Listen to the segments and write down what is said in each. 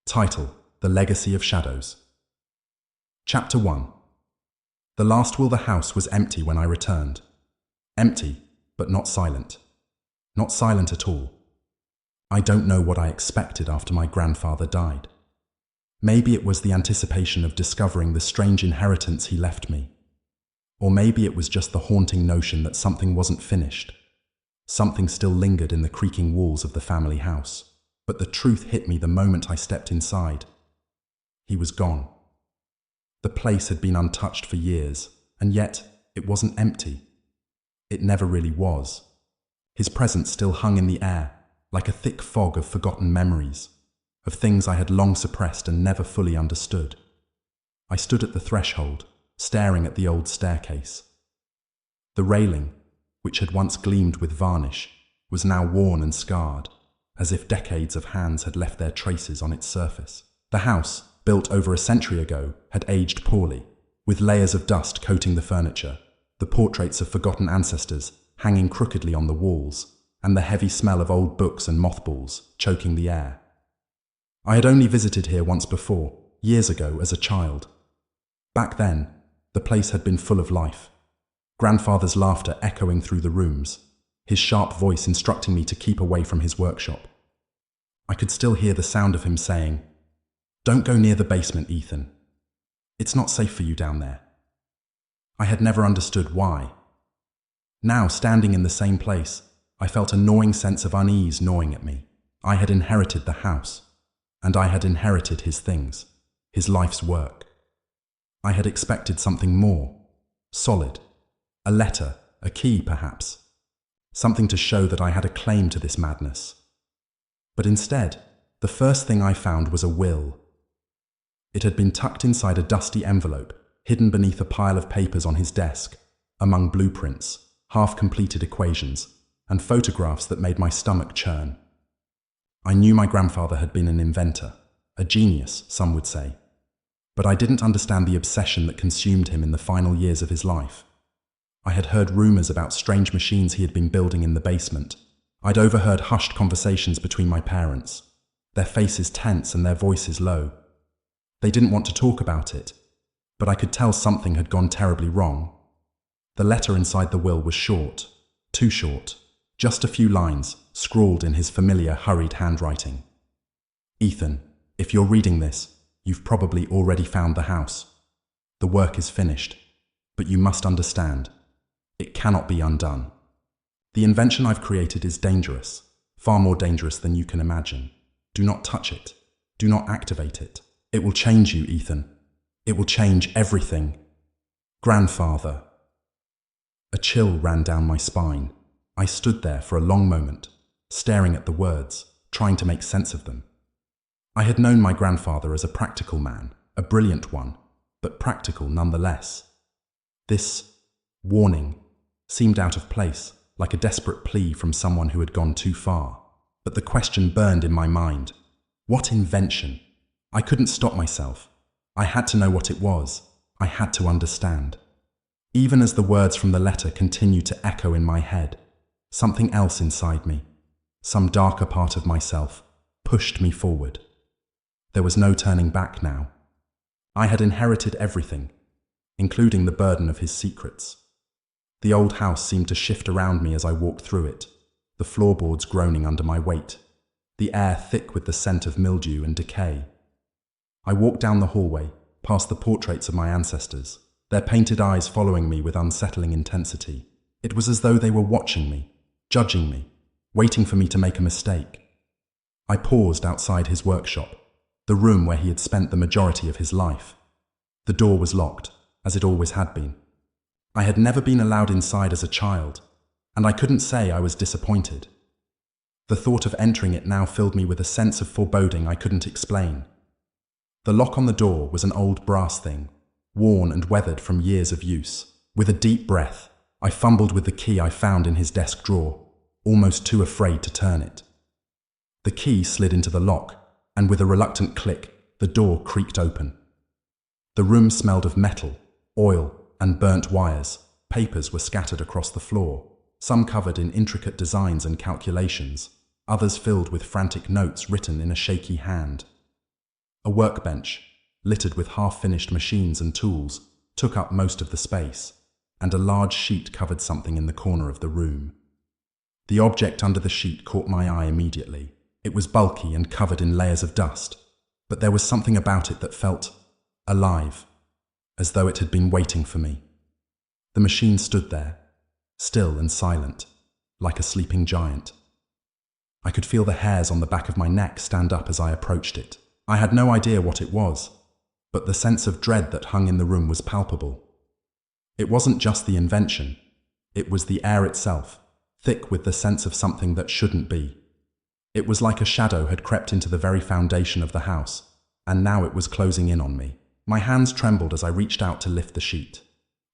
Title: The Legacy of Shadows. Chapter 1. The last will. The house was empty when I returned. Empty, but not silent. Not silent at all. I don't know what I expected after my grandfather died. Maybe it was the anticipation of discovering the strange inheritance he left me. Or maybe it was just the haunting notion that something wasn't finished. Something still lingered in the creaking walls of the family house. But the truth hit me the moment I stepped inside. He was gone. The place had been untouched for years, and yet it wasn't empty. It never really was. His presence still hung in the air, like a thick fog of forgotten memories, of things I had long suppressed and never fully understood. I stood at the threshold, staring at the old staircase. The railing, which had once gleamed with varnish, was now worn and scarred, as if decades of hands had left their traces on its surface. The house, built over a century ago, had aged poorly, with layers of dust coating the furniture, the portraits of forgotten ancestors hanging crookedly on the walls, and the heavy smell of old books and mothballs choking the air. I had only visited here once before, years ago as a child. Back then, the place had been full of life. Grandfather's laughter echoing through the rooms, his sharp voice instructing me to keep away from his workshop. I could still hear the sound of him saying, "Don't go near the basement, Ethan. It's not safe for you down there." I had never understood why. Now, standing in the same place, I felt a gnawing sense of unease gnawing at me. I had inherited the house, and I had inherited his things, his life's work. I had expected something more, solid, a letter, a key perhaps, something to show that I had a claim to this madness. But instead, the first thing I found was a will. It had been tucked inside a dusty envelope, hidden beneath a pile of papers on his desk, among blueprints, half-completed equations, and photographs that made my stomach churn. I knew my grandfather had been an inventor, a genius, some would say. But I didn't understand the obsession that consumed him in the final years of his life. I had heard rumors about strange machines he had been building in the basement. I'd overheard hushed conversations between my parents, their faces tense and their voices low. They didn't want to talk about it, but I could tell something had gone terribly wrong. The letter inside the will was short, too short, just a few lines, scrawled in his familiar, hurried handwriting. "Ethan, if you're reading this, you've probably already found the house. The work is finished, but you must understand, it cannot be undone. The invention I've created is dangerous, far more dangerous than you can imagine. Do not touch it. Do not activate it. It will change you, Ethan. It will change everything. Grandfather." A chill ran down my spine. I stood there for a long moment, staring at the words, trying to make sense of them. I had known my grandfather as a practical man, a brilliant one, but practical nonetheless. This warning seemed out of place, like a desperate plea from someone who had gone too far. But the question burned in my mind. What invention? I couldn't stop myself. I had to know what it was. I had to understand. Even as the words from the letter continued to echo in my head, something else inside me, some darker part of myself, pushed me forward. There was no turning back now. I had inherited everything, including the burden of his secrets. The old house seemed to shift around me as I walked through it, the floorboards groaning under my weight, the air thick with the scent of mildew and decay. I walked down the hallway, past the portraits of my ancestors, their painted eyes following me with unsettling intensity. It was as though they were watching me, judging me, waiting for me to make a mistake. I paused outside his workshop, the room where he had spent the majority of his life. The door was locked, as it always had been. I had never been allowed inside as a child, and I couldn't say I was disappointed. The thought of entering it now filled me with a sense of foreboding I couldn't explain. The lock on the door was an old brass thing, worn and weathered from years of use. With a deep breath, I fumbled with the key I found in his desk drawer, almost too afraid to turn it. The key slid into the lock, and with a reluctant click, the door creaked open. The room smelled of metal, oil, and burnt wires. Papers were scattered across the floor, some covered in intricate designs and calculations, others filled with frantic notes written in a shaky hand. A workbench, littered with half-finished machines and tools, took up most of the space, and a large sheet covered something in the corner of the room. The object under the sheet caught my eye immediately. It was bulky and covered in layers of dust, but there was something about it that felt alive, as though it had been waiting for me. The machine stood there, still and silent, like a sleeping giant. I could feel the hairs on the back of my neck stand up as I approached it. I had no idea what it was, but the sense of dread that hung in the room was palpable. It wasn't just the invention, it was the air itself, thick with the sense of something that shouldn't be. It was like a shadow had crept into the very foundation of the house, and now it was closing in on me. My hands trembled as I reached out to lift the sheet.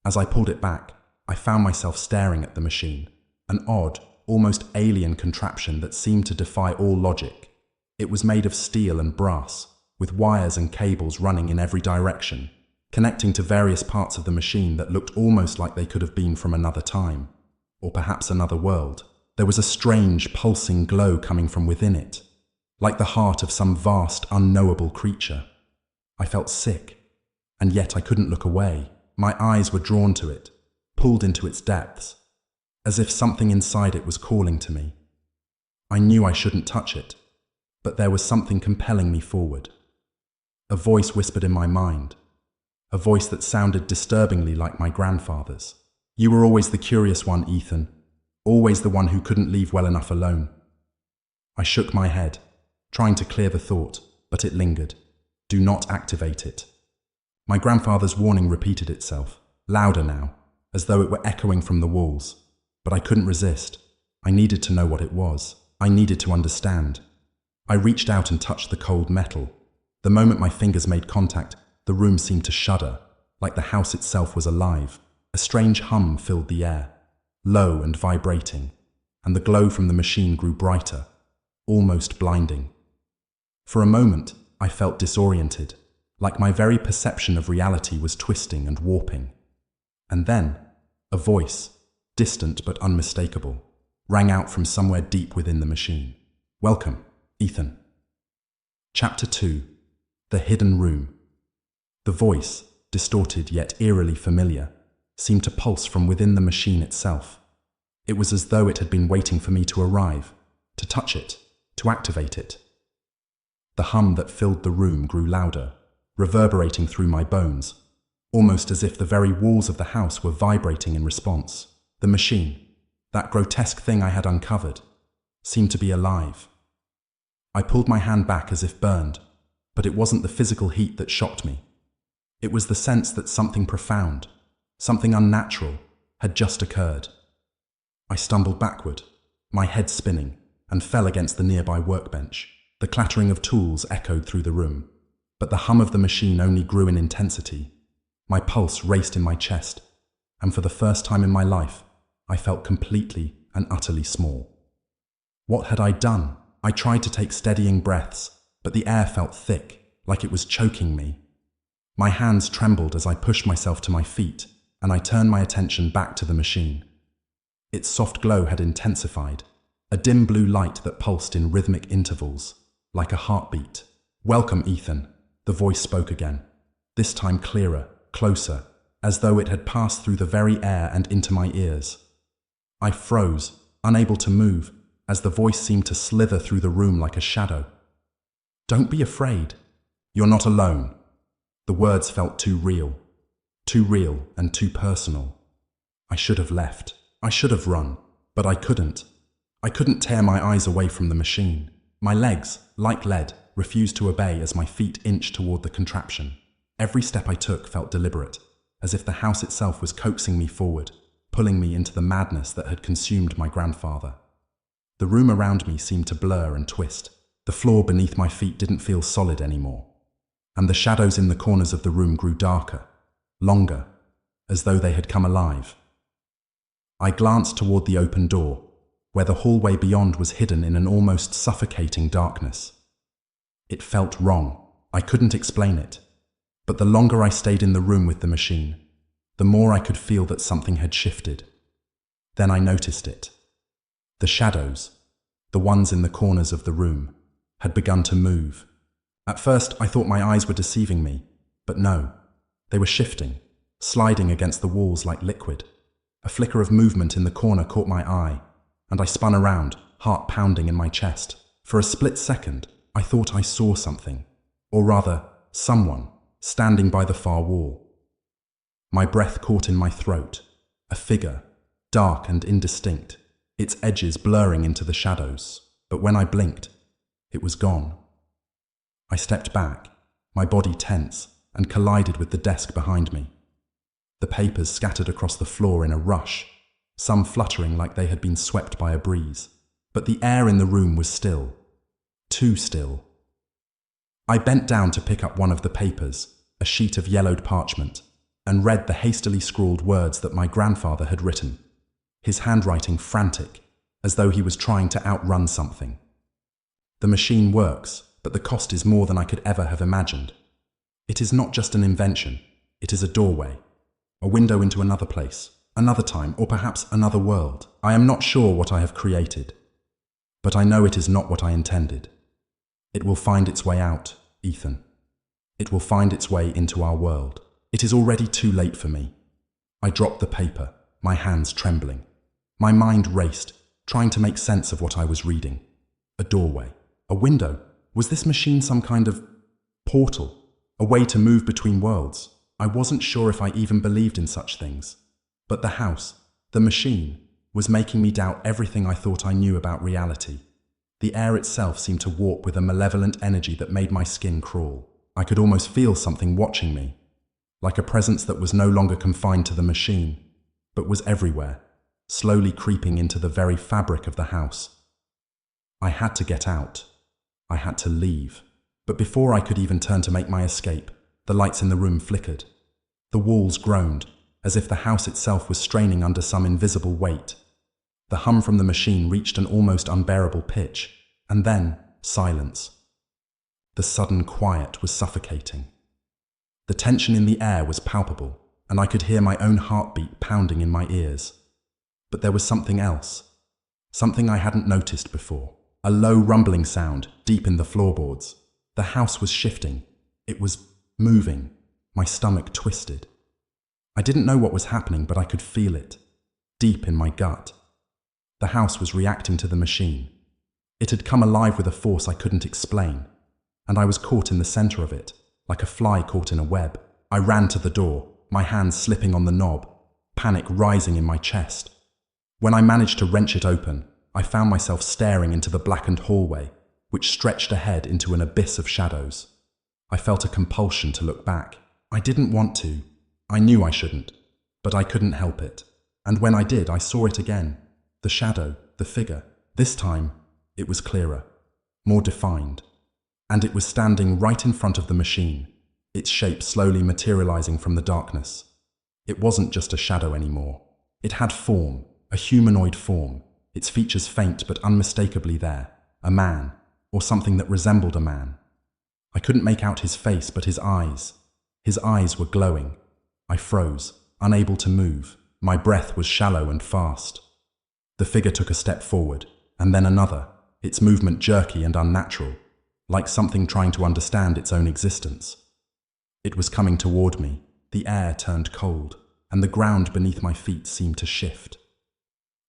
As I pulled it back, I found myself staring at the machine, an odd, almost alien contraption that seemed to defy all logic. It was made of steel and brass, with wires and cables running in every direction, connecting to various parts of the machine that looked almost like they could have been from another time, or perhaps another world. There was a strange, pulsing glow coming from within it, like the heart of some vast, unknowable creature. I felt sick, and yet I couldn't look away. My eyes were drawn to it, pulled into its depths, as if something inside it was calling to me. I knew I shouldn't touch it, but there was something compelling me forward. A voice whispered in my mind, a voice that sounded disturbingly like my grandfather's. "You were always the curious one, Ethan. Always the one who couldn't leave well enough alone." I shook my head, trying to clear the thought, but it lingered. "Do not activate it." My grandfather's warning repeated itself, louder now, as though it were echoing from the walls. But I couldn't resist. I needed to know what it was. I needed to understand. I reached out and touched the cold metal. The moment my fingers made contact, the room seemed to shudder, like the house itself was alive. A strange hum filled the air, low and vibrating, and the glow from the machine grew brighter, almost blinding. For a moment, I felt disoriented, like my very perception of reality was twisting and warping. And then, a voice, distant but unmistakable, rang out from somewhere deep within the machine. "Welcome, Ethan." Chapter 2. The Hidden Room. The voice, distorted yet eerily familiar, seemed to pulse from within the machine itself. It was as though it had been waiting for me to arrive, to touch it, to activate it. The hum that filled the room grew louder, reverberating through my bones, almost as if the very walls of the house were vibrating in response. The machine, that grotesque thing I had uncovered, seemed to be alive. I pulled my hand back as if burned, but it wasn't the physical heat that shocked me. It was the sense that something profound, something unnatural, had just occurred. I stumbled backward, my head spinning, and fell against the nearby workbench. The clattering of tools echoed through the room, but the hum of the machine only grew in intensity. My pulse raced in my chest, and for the first time in my life, I felt completely and utterly small. What had I done? I tried to take steadying breaths, but the air felt thick, like it was choking me. My hands trembled as I pushed myself to my feet, and I turned my attention back to the machine. Its soft glow had intensified, a dim blue light that pulsed in rhythmic intervals, like a heartbeat. "Welcome, Ethan," the voice spoke again, this time clearer, closer, as though it had passed through the very air and into my ears. I froze, unable to move, as the voice seemed to slither through the room like a shadow. "Don't be afraid. You're not alone." The words felt too real and too personal. I should have left. I should have run, but I couldn't. I couldn't tear my eyes away from the machine. My legs, like lead, refused to obey as my feet inched toward the contraption. Every step I took felt deliberate, as if the house itself was coaxing me forward, pulling me into the madness that had consumed my grandfather. The room around me seemed to blur and twist. The floor beneath my feet didn't feel solid anymore, and the shadows in the corners of the room grew darker, longer, as though they had come alive. I glanced toward the open door, where the hallway beyond was hidden in an almost suffocating darkness. It felt wrong. I couldn't explain it. But the longer I stayed in the room with the machine, the more I could feel that something had shifted. Then I noticed it. The shadows, the ones in the corners of the room, had begun to move. At first, I thought my eyes were deceiving me, but no. They were shifting, sliding against the walls like liquid. A flicker of movement in the corner caught my eye, and I spun around, heart pounding in my chest. For a split second, I thought I saw something, or rather, someone, standing by the far wall. My breath caught in my throat. A figure, dark and indistinct, its edges blurring into the shadows. But when I blinked, it was gone. I stepped back, my body tense, and collided with the desk behind me. The papers scattered across the floor in a rush, some fluttering like they had been swept by a breeze. But the air in the room was still. Too still. I bent down to pick up one of the papers, a sheet of yellowed parchment, and read the hastily scrawled words that my grandfather had written, his handwriting frantic, as though he was trying to outrun something. The machine works, but the cost is more than I could ever have imagined. It is not just an invention, it is a doorway, a window into another place, another time, or perhaps another world. I am not sure what I have created, but I know it is not what I intended. It will find its way out, Ethan. It will find its way into our world. It is already too late for me. I dropped the paper, my hands trembling. My mind raced, trying to make sense of what I was reading. A doorway, a window. Was this machine some kind of portal? A way to move between worlds? I wasn't sure if I even believed in such things. But the house, the machine, was making me doubt everything I thought I knew about reality. The air itself seemed to warp with a malevolent energy that made my skin crawl. I could almost feel something watching me, like a presence that was no longer confined to the machine, but was everywhere, slowly creeping into the very fabric of the house. I had to get out. I had to leave. But before I could even turn to make my escape, the lights in the room flickered. The walls groaned, as if the house itself was straining under some invisible weight. The hum from the machine reached an almost unbearable pitch, and then silence. The sudden quiet was suffocating. The tension in the air was palpable, and I could hear my own heartbeat pounding in my ears. But there was something else, something I hadn't noticed before. A low rumbling sound deep in the floorboards. The house was shifting. It was moving. My stomach twisted. I didn't know what was happening, but I could feel it, deep in my gut. The house was reacting to the machine. It had come alive with a force I couldn't explain, and I was caught in the center of it, like a fly caught in a web. I ran to the door, my hands slipping on the knob, panic rising in my chest. When I managed to wrench it open, I found myself staring into the blackened hallway, which stretched ahead into an abyss of shadows. I felt a compulsion to look back. I didn't want to. I knew I shouldn't, but I couldn't help it. And when I did, I saw it again. The shadow, the figure. This time, it was clearer, more defined. And it was standing right in front of the machine, its shape slowly materializing from the darkness. It wasn't just a shadow anymore. It had form, a humanoid form, its features faint but unmistakably there. A man, or something that resembled a man. I couldn't make out his face, but his eyes. His eyes were glowing. I froze, unable to move. My breath was shallow and fast. The figure took a step forward, and then another, its movement jerky and unnatural, like something trying to understand its own existence. It was coming toward me. The air turned cold, and the ground beneath my feet seemed to shift.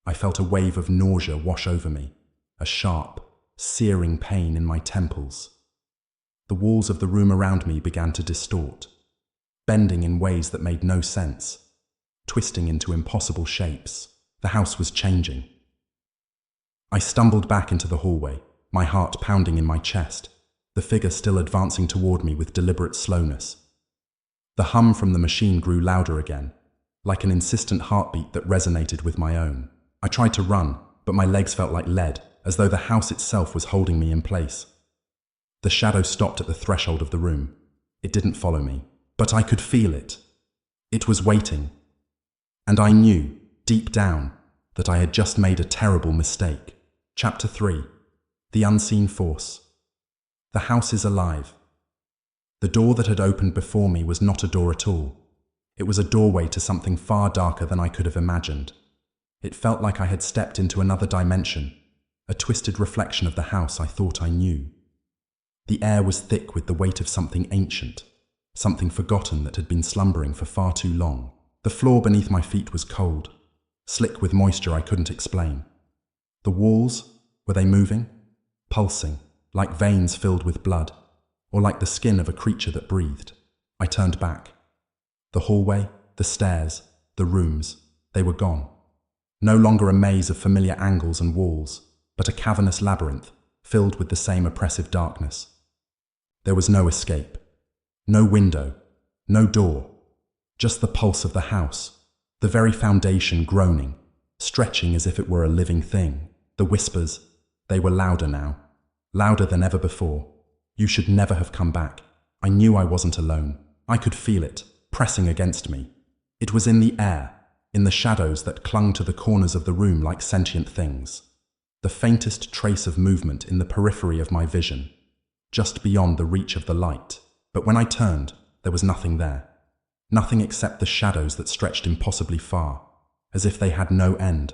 I felt a wave of nausea wash over me, a sharp, searing pain in my temples. The walls of the room around me began to distort, bending in ways that made no sense, twisting into impossible shapes. The house was changing. I stumbled back into the hallway, my heart pounding in my chest, the figure still advancing toward me with deliberate slowness. The hum from the machine grew louder again, like an insistent heartbeat that resonated with my own. I tried to run, but my legs felt like lead, as though the house itself was holding me in place. The shadow stopped at the threshold of the room. It didn't follow me, but I could feel it. It was waiting. And I knew, deep down, that I had just made a terrible mistake. Chapter 3. The Unseen Force. The house is alive. The door that had opened before me was not a door at all. It was a doorway to something far darker than I could have imagined. It felt like I had stepped into another dimension, a twisted reflection of the house I thought I knew. The air was thick with the weight of something ancient, something forgotten that had been slumbering for far too long. The floor beneath my feet was cold, slick with moisture I couldn't explain. The walls, were they moving? Pulsing, like veins filled with blood, or like the skin of a creature that breathed? I turned back. The hallway, the stairs, the rooms, they were gone. No longer a maze of familiar angles and walls, but a cavernous labyrinth filled with the same oppressive darkness. There was no escape, no window, no door, just the pulse of the house, the very foundation groaning, stretching as if it were a living thing. The whispers, they were louder now, louder than ever before. You should never have come back. I knew I wasn't alone. I could feel it, pressing against me. It was in the air, in the shadows that clung to the corners of the room like sentient things. The faintest trace of movement in the periphery of my vision, just beyond the reach of the light. But when I turned, there was nothing there. Nothing except the shadows that stretched impossibly far, as if they had no end.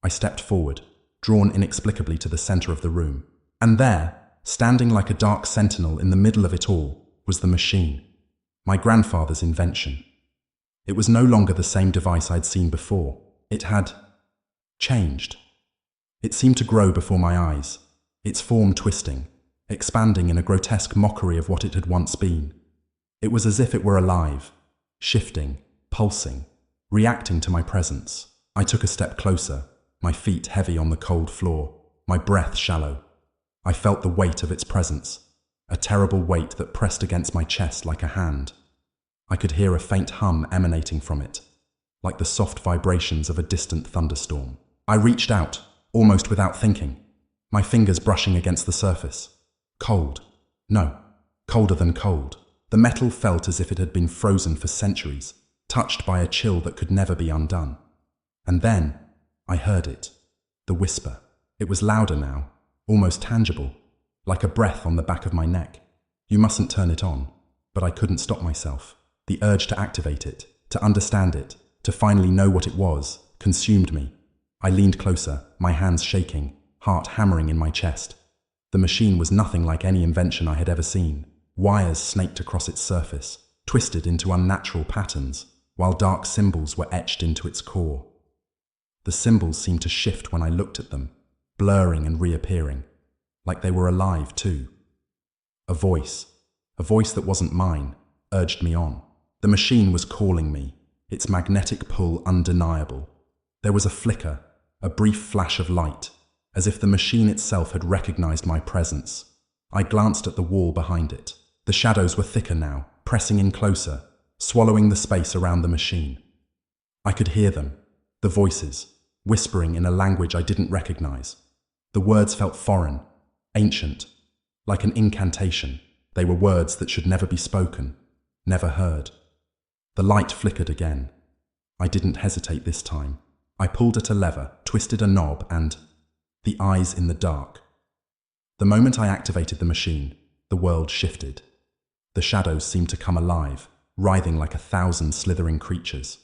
I stepped forward, drawn inexplicably to the center of the room. And there, standing like a dark sentinel in the middle of it all, was the machine. My grandfather's invention. It was no longer the same device I'd seen before. It had changed. It seemed to grow before my eyes, its form twisting, expanding in a grotesque mockery of what it had once been. It was as if it were alive, shifting, pulsing, reacting to my presence. I took a step closer, my feet heavy on the cold floor, my breath shallow. I felt the weight of its presence, a terrible weight that pressed against my chest like a hand. I could hear a faint hum emanating from it, like the soft vibrations of a distant thunderstorm. I reached out, almost without thinking, my fingers brushing against the surface. Cold. No, colder than cold. The metal felt as if it had been frozen for centuries, touched by a chill that could never be undone. And then, I heard it. The whisper. It was louder now, almost tangible, like a breath on the back of my neck. You mustn't turn it on. But I couldn't stop myself. The urge to activate it, to understand it, to finally know what it was, consumed me. I leaned closer, my hands shaking, heart hammering in my chest. The machine was nothing like any invention I had ever seen. Wires snaked across its surface, twisted into unnatural patterns, while dark symbols were etched into its core. The symbols seemed to shift when I looked at them, blurring and reappearing, like they were alive too. A voice that wasn't mine, urged me on. The machine was calling me, its magnetic pull undeniable. There was a flicker, a brief flash of light, as if the machine itself had recognized my presence. I glanced at the wall behind it. The shadows were thicker now, pressing in closer, swallowing the space around the machine. I could hear them, the voices, whispering in a language I didn't recognize. The words felt foreign, ancient, like an incantation. They were words that should never be spoken, never heard. The light flickered again. I didn't hesitate this time. I pulled at a lever, twisted a knob, and the eyes in the dark. The moment I activated the machine, the world shifted. The shadows seemed to come alive, writhing like 1,000 slithering creatures.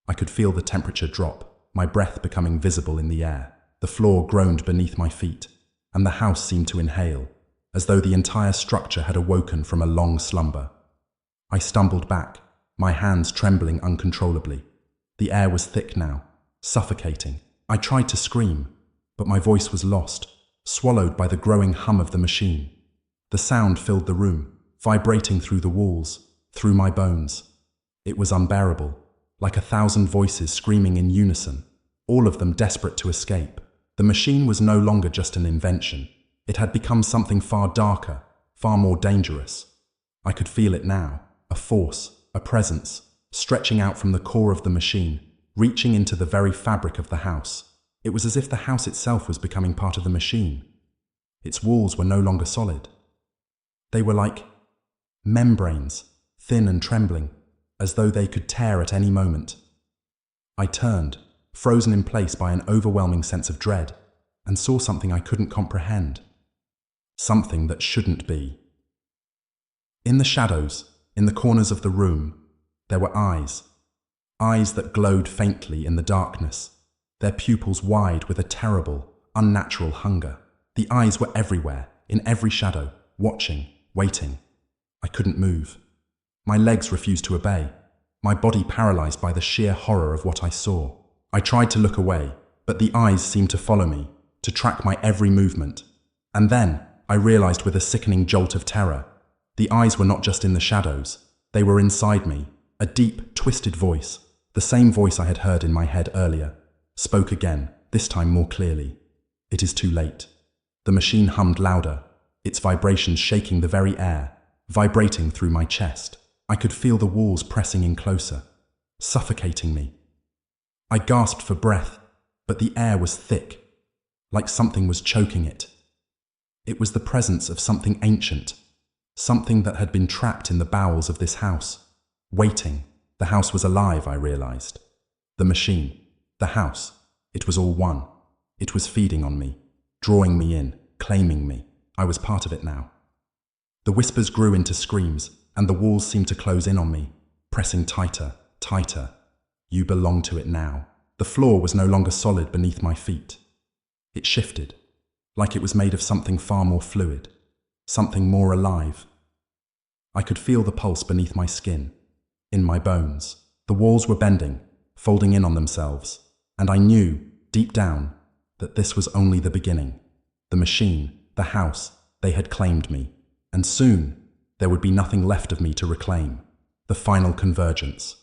I could feel the temperature drop, my breath becoming visible in the air. The floor groaned beneath my feet, and the house seemed to inhale, as though the entire structure had awoken from a long slumber. I stumbled back, my hands trembling uncontrollably. The air was thick now, suffocating. I tried to scream, but my voice was lost, swallowed by the growing hum of the machine. The sound filled the room, vibrating through the walls, through my bones. It was unbearable, like 1,000 voices screaming in unison, all of them desperate to escape. The machine was no longer just an invention. It had become something far darker, far more dangerous. I could feel it now, a force, a presence, stretching out from the core of the machine, reaching into the very fabric of the house. It was as if the house itself was becoming part of the machine. Its walls were no longer solid. They were like membranes, thin and trembling, as though they could tear at any moment. I turned, frozen in place by an overwhelming sense of dread, and saw something I couldn't comprehend. Something that shouldn't be. In the shadows, in the corners of the room, there were eyes. Eyes that glowed faintly in the darkness, their pupils wide with a terrible, unnatural hunger. The eyes were everywhere, in every shadow, watching, waiting. I couldn't move. My legs refused to obey, my body paralyzed by the sheer horror of what I saw. I tried to look away, but the eyes seemed to follow me, to track my every movement. And then, I realized with a sickening jolt of terror, the eyes were not just in the shadows, they were inside me. A deep, twisted voice, the same voice I had heard in my head earlier, spoke again, this time more clearly. It is too late. The machine hummed louder, its vibrations shaking the very air, vibrating through my chest. I could feel the walls pressing in closer, suffocating me. I gasped for breath, but the air was thick, like something was choking it. It was the presence of something ancient, something that had been trapped in the bowels of this house, waiting. The house was alive, I realized. The machine, the house, it was all one. It was feeding on me, drawing me in, claiming me. I was part of it now. The whispers grew into screams, and the walls seemed to close in on me, pressing tighter, tighter. You belong to it now. The floor was no longer solid beneath my feet. It shifted, like it was made of something far more fluid, something more alive. I could feel the pulse beneath my skin, in my bones. The walls were bending, folding in on themselves, and I knew, deep down, that this was only the beginning. The machine, the house, they had claimed me, and soon there would be nothing left of me to reclaim. The final convergence.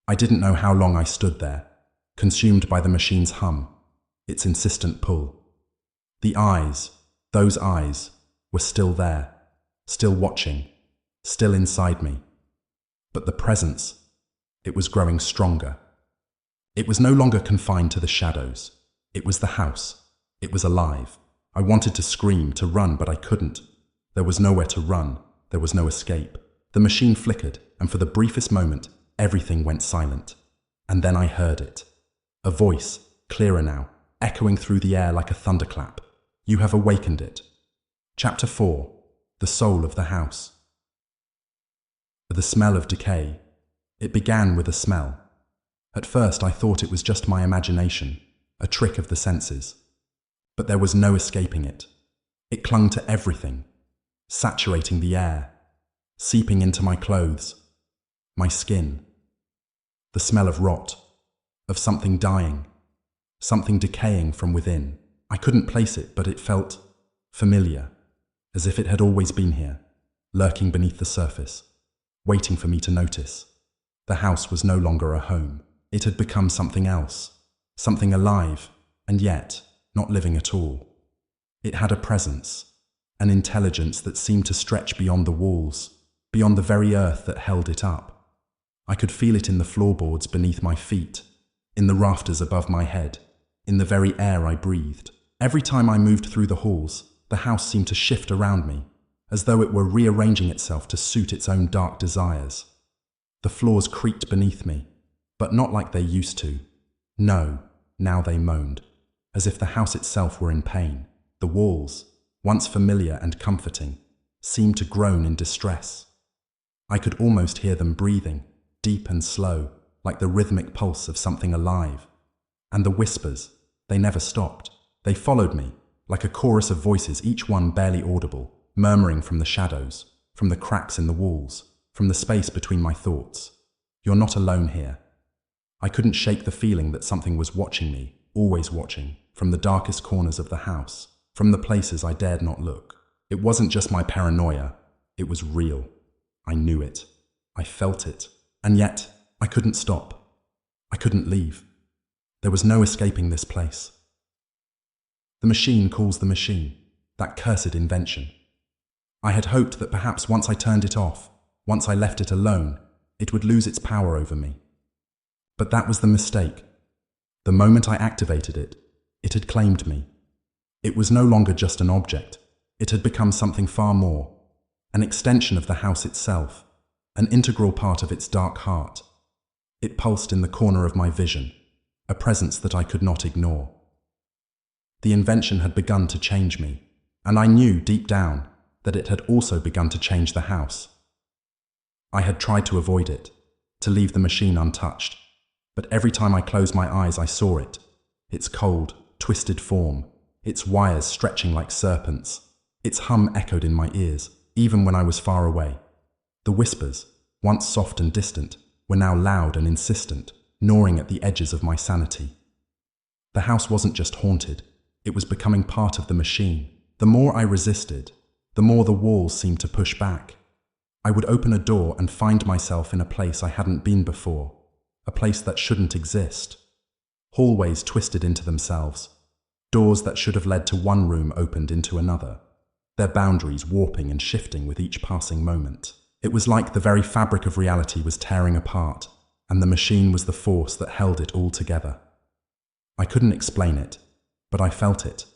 I didn't know how long I stood there, consumed by the machine's hum, its insistent pull. The eyes, those eyes, were still there, still watching, still inside me. But the presence, it was growing stronger. It was no longer confined to the shadows. It was the house. It was alive. I wanted to scream, to run, but I couldn't. There was nowhere to run. There was no escape. The machine flickered, and for the briefest moment, everything went silent. And then I heard it. A voice, clearer now, echoing through the air like a thunderclap. You have awakened it. Chapter 4. The Soul of the House. The smell of decay. It began with a smell. At first I thought it was just my imagination, a trick of the senses. But there was no escaping it. It clung to everything, saturating the air, seeping into my clothes, my skin. The smell of rot, of something dying, something decaying from within. I couldn't place it, but it felt familiar, as if it had always been here, lurking beneath the surface, waiting for me to notice. The house was no longer a home. It had become something else, something alive, and yet not living at all. It had a presence, an intelligence that seemed to stretch beyond the walls, beyond the very earth that held it up. I could feel it in the floorboards beneath my feet, in the rafters above my head, in the very air I breathed. Every time I moved through the halls, the house seemed to shift around me, as though it were rearranging itself to suit its own dark desires. The floors creaked beneath me, but not like they used to. No, now they moaned, as if the house itself were in pain. The walls, once familiar and comforting, seemed to groan in distress. I could almost hear them breathing, deep and slow, like the rhythmic pulse of something alive. And the whispers, they never stopped. They followed me, like a chorus of voices, each one barely audible, murmuring from the shadows, from the cracks in the walls, from the space between my thoughts. You're not alone here. I couldn't shake the feeling that something was watching me, always watching, from the darkest corners of the house, from the places I dared not look. It wasn't just my paranoia, it was real. I knew it. I felt it. And yet, I couldn't stop. I couldn't leave. There was no escaping this place. The machine calls the machine, that cursed invention. I had hoped that perhaps once I turned it off, once I left it alone, it would lose its power over me. But that was the mistake. The moment I activated it, it had claimed me. It was no longer just an object. It had become something far more, an extension of the house itself, an integral part of its dark heart. It pulsed in the corner of my vision, a presence that I could not ignore. The invention had begun to change me, and I knew deep down that it had also begun to change the house. I had tried to avoid it, to leave the machine untouched, but every time I closed my eyes I saw it, its cold, twisted form, its wires stretching like serpents, Its hum echoed in my ears, even when I was far away. The whispers, once soft and distant, were now loud and insistent, gnawing at the edges of my sanity. The house wasn't just haunted, it was becoming part of the machine. The more I resisted, the more the walls seemed to push back. I would open a door and find myself in a place I hadn't been before, a place that shouldn't exist. Hallways twisted into themselves. Doors that should have led to one room opened into another, their boundaries warping and shifting with each passing moment. It was like the very fabric of reality was tearing apart, and the machine was the force that held it all together. I couldn't explain it, but I felt it,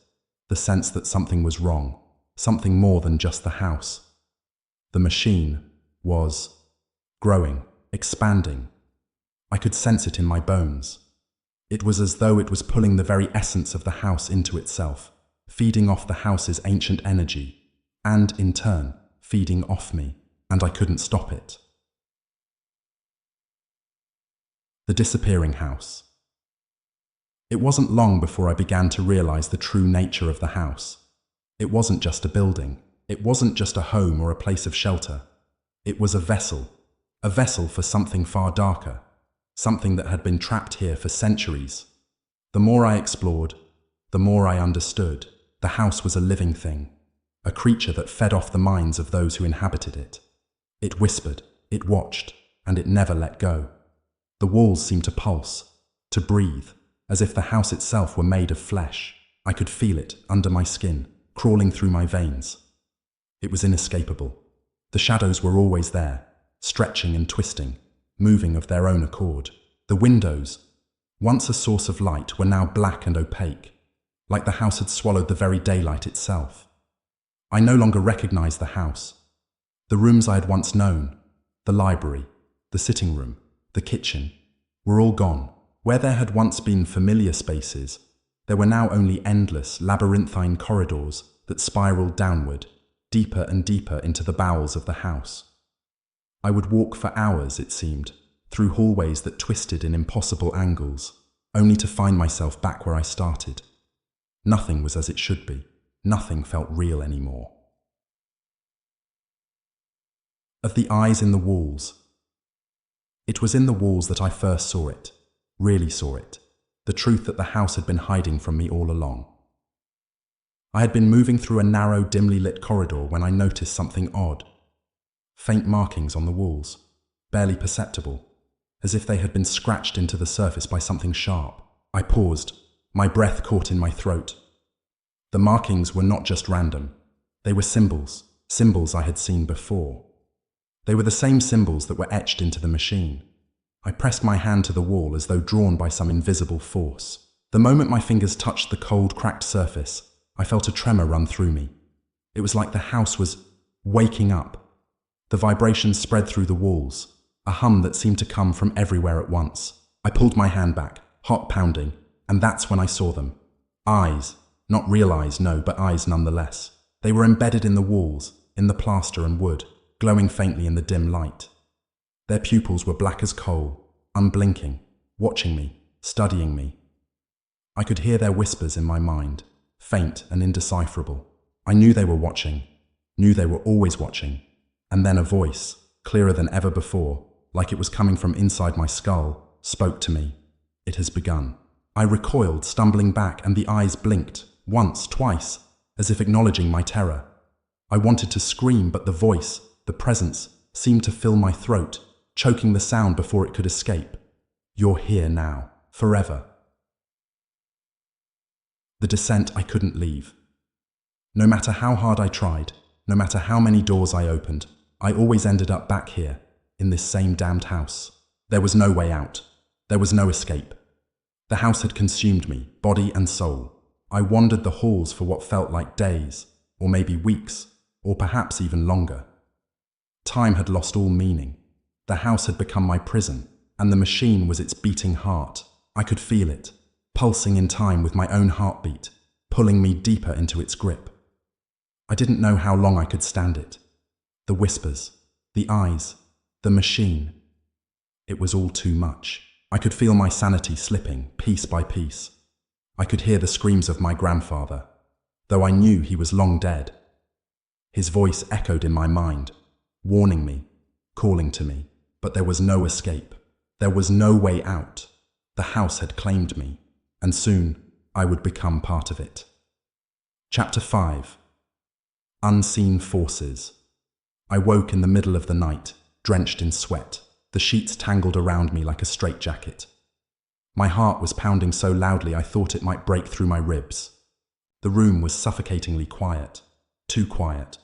the sense that something was wrong, something more than just the house. The machine was growing, expanding. I could sense it in my bones. It was as though it was pulling the very essence of the house into itself, feeding off the house's ancient energy, and, in turn, feeding off me, and I couldn't stop it. The disappearing house. It wasn't long before I began to realize the true nature of the house. It wasn't just a building. It wasn't just a home or a place of shelter. It was a vessel for something far darker, something that had been trapped here for centuries. The more I explored, the more I understood. The house was a living thing, a creature that fed off the minds of those who inhabited it. It whispered, it watched, and it never let go. The walls seemed to pulse, to breathe, as if the house itself were made of flesh. I could feel it under my skin, crawling through my veins. It was inescapable. The shadows were always there, stretching and twisting, moving of their own accord. The windows, once a source of light, were now black and opaque, like the house had swallowed the very daylight itself. I no longer recognized the house. The rooms I had once known, the library, the sitting room, the kitchen, were all gone. Where there had once been familiar spaces, there were now only endless, labyrinthine corridors that spiraled downward, deeper and deeper into the bowels of the house. I would walk for hours, it seemed, through hallways that twisted in impossible angles, only to find myself back where I started. Nothing was as it should be. Nothing felt real anymore. Of the eyes in the walls. It was in the walls that I first saw it, really saw it, the truth that the house had been hiding from me all along. I had been moving through a narrow, dimly lit corridor when I noticed something odd. Faint markings on the walls, barely perceptible, as if they had been scratched into the surface by something sharp. I paused, my breath caught in my throat. The markings were not just random. They were symbols I had seen before. They were the same symbols that were etched into the machine. I pressed my hand to the wall as though drawn by some invisible force. The moment my fingers touched the cold, cracked surface, I felt a tremor run through me. It was like the house was waking up. The vibrations spread through the walls, a hum that seemed to come from everywhere at once. I pulled my hand back, heart pounding, and that's when I saw them. Eyes. Not real eyes, no, but eyes nonetheless. They were embedded in the walls, in the plaster and wood, glowing faintly in the dim light. Their pupils were black as coal, unblinking, watching me, studying me. I could hear their whispers in my mind, faint and indecipherable. I knew they were watching, knew they were always watching. And then a voice, clearer than ever before, like it was coming from inside my skull, spoke to me. It has begun. I recoiled, stumbling back, and the eyes blinked, once, twice, as if acknowledging my terror. I wanted to scream, but the voice, the presence, seemed to fill my throat, choking the sound before it could escape. You're here now, forever. The descent I couldn't leave. No matter how hard I tried, no matter how many doors I opened, I always ended up back here, in this same damned house. There was no way out. There was no escape. The house had consumed me, body and soul. I wandered the halls for what felt like days, or maybe weeks, or perhaps even longer. Time had lost all meaning. The house had become my prison, and the machine was its beating heart. I could feel it, pulsing in time with my own heartbeat, pulling me deeper into its grip. I didn't know how long I could stand it. The whispers, the eyes, the machine. It was all too much. I could feel my sanity slipping, piece by piece. I could hear the screams of my grandfather, though I knew he was long dead. His voice echoed in my mind, warning me, calling to me. But there was no escape. There was no way out. The house had claimed me, and soon I would become part of it. Chapter 5. Unseen Forces. I woke in the middle of the night, drenched in sweat, the sheets tangled around me like a straitjacket. My heart was pounding so loudly I thought it might break through my ribs. The room was suffocatingly quiet, too quiet.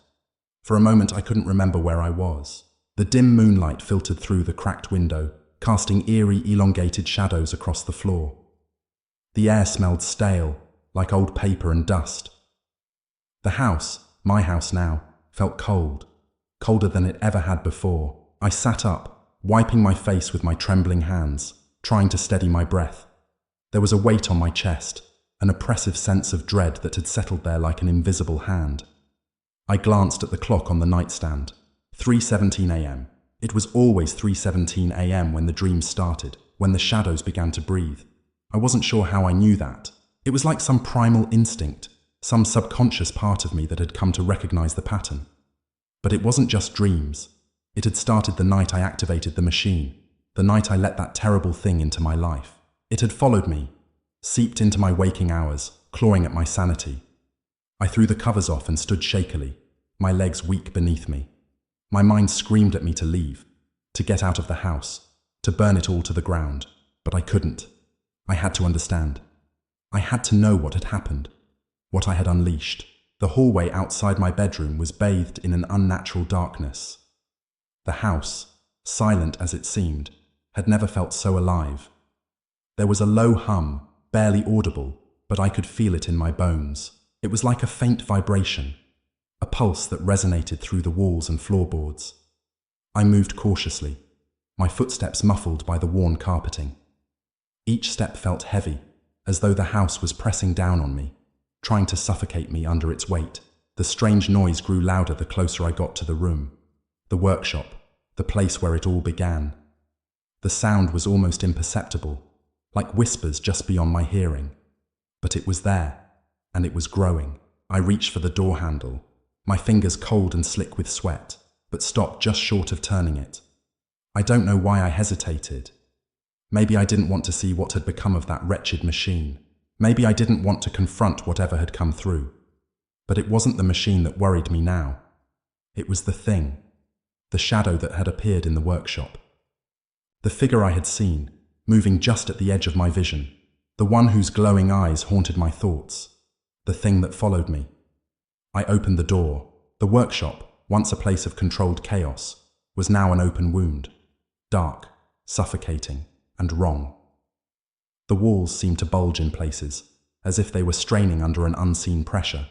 For a moment I couldn't remember where I was. The dim moonlight filtered through the cracked window, casting eerie, elongated shadows across the floor. The air smelled stale, like old paper and dust. The house, my house now, felt cold, colder than it ever had before. I sat up, wiping my face with my trembling hands, trying to steady my breath. There was a weight on my chest, an oppressive sense of dread that had settled there like an invisible hand. I glanced at the clock on the nightstand. 3:17 a.m. It was always 3:17 a.m. when the dream started, when the shadows began to breathe. I wasn't sure how I knew that. It was like some primal instinct, some subconscious part of me that had come to recognize the pattern. But it wasn't just dreams. It had started the night I activated the machine, the night I let that terrible thing into my life. It had followed me, seeped into my waking hours, clawing at my sanity. I threw the covers off and stood shakily, my legs weak beneath me. My mind screamed at me to leave, to get out of the house, to burn it all to the ground. But I couldn't. I had to understand. I had to know what had happened, what I had unleashed. The hallway outside my bedroom was bathed in an unnatural darkness. The house, silent as it seemed, had never felt so alive. There was a low hum, barely audible, but I could feel it in my bones. It was like a faint vibration, a pulse that resonated through the walls and floorboards. I moved cautiously, my footsteps muffled by the worn carpeting. Each step felt heavy, as though the house was pressing down on me, trying to suffocate me under its weight. The strange noise grew louder the closer I got to the room, the workshop, the place where it all began. The sound was almost imperceptible, like whispers just beyond my hearing. But it was there, and it was growing. I reached for the door handle, my fingers cold and slick with sweat, but stopped just short of turning it. I don't know why I hesitated. Maybe I didn't want to see what had become of that wretched machine. Maybe I didn't want to confront whatever had come through. But it wasn't the machine that worried me now. It was the thing, the shadow that had appeared in the workshop. The figure I had seen, moving just at the edge of my vision, the one whose glowing eyes haunted my thoughts, the thing that followed me. I opened the door. The workshop, once a place of controlled chaos, was now an open wound, dark, suffocating, and wrong. The walls seemed to bulge in places, as if they were straining under an unseen pressure.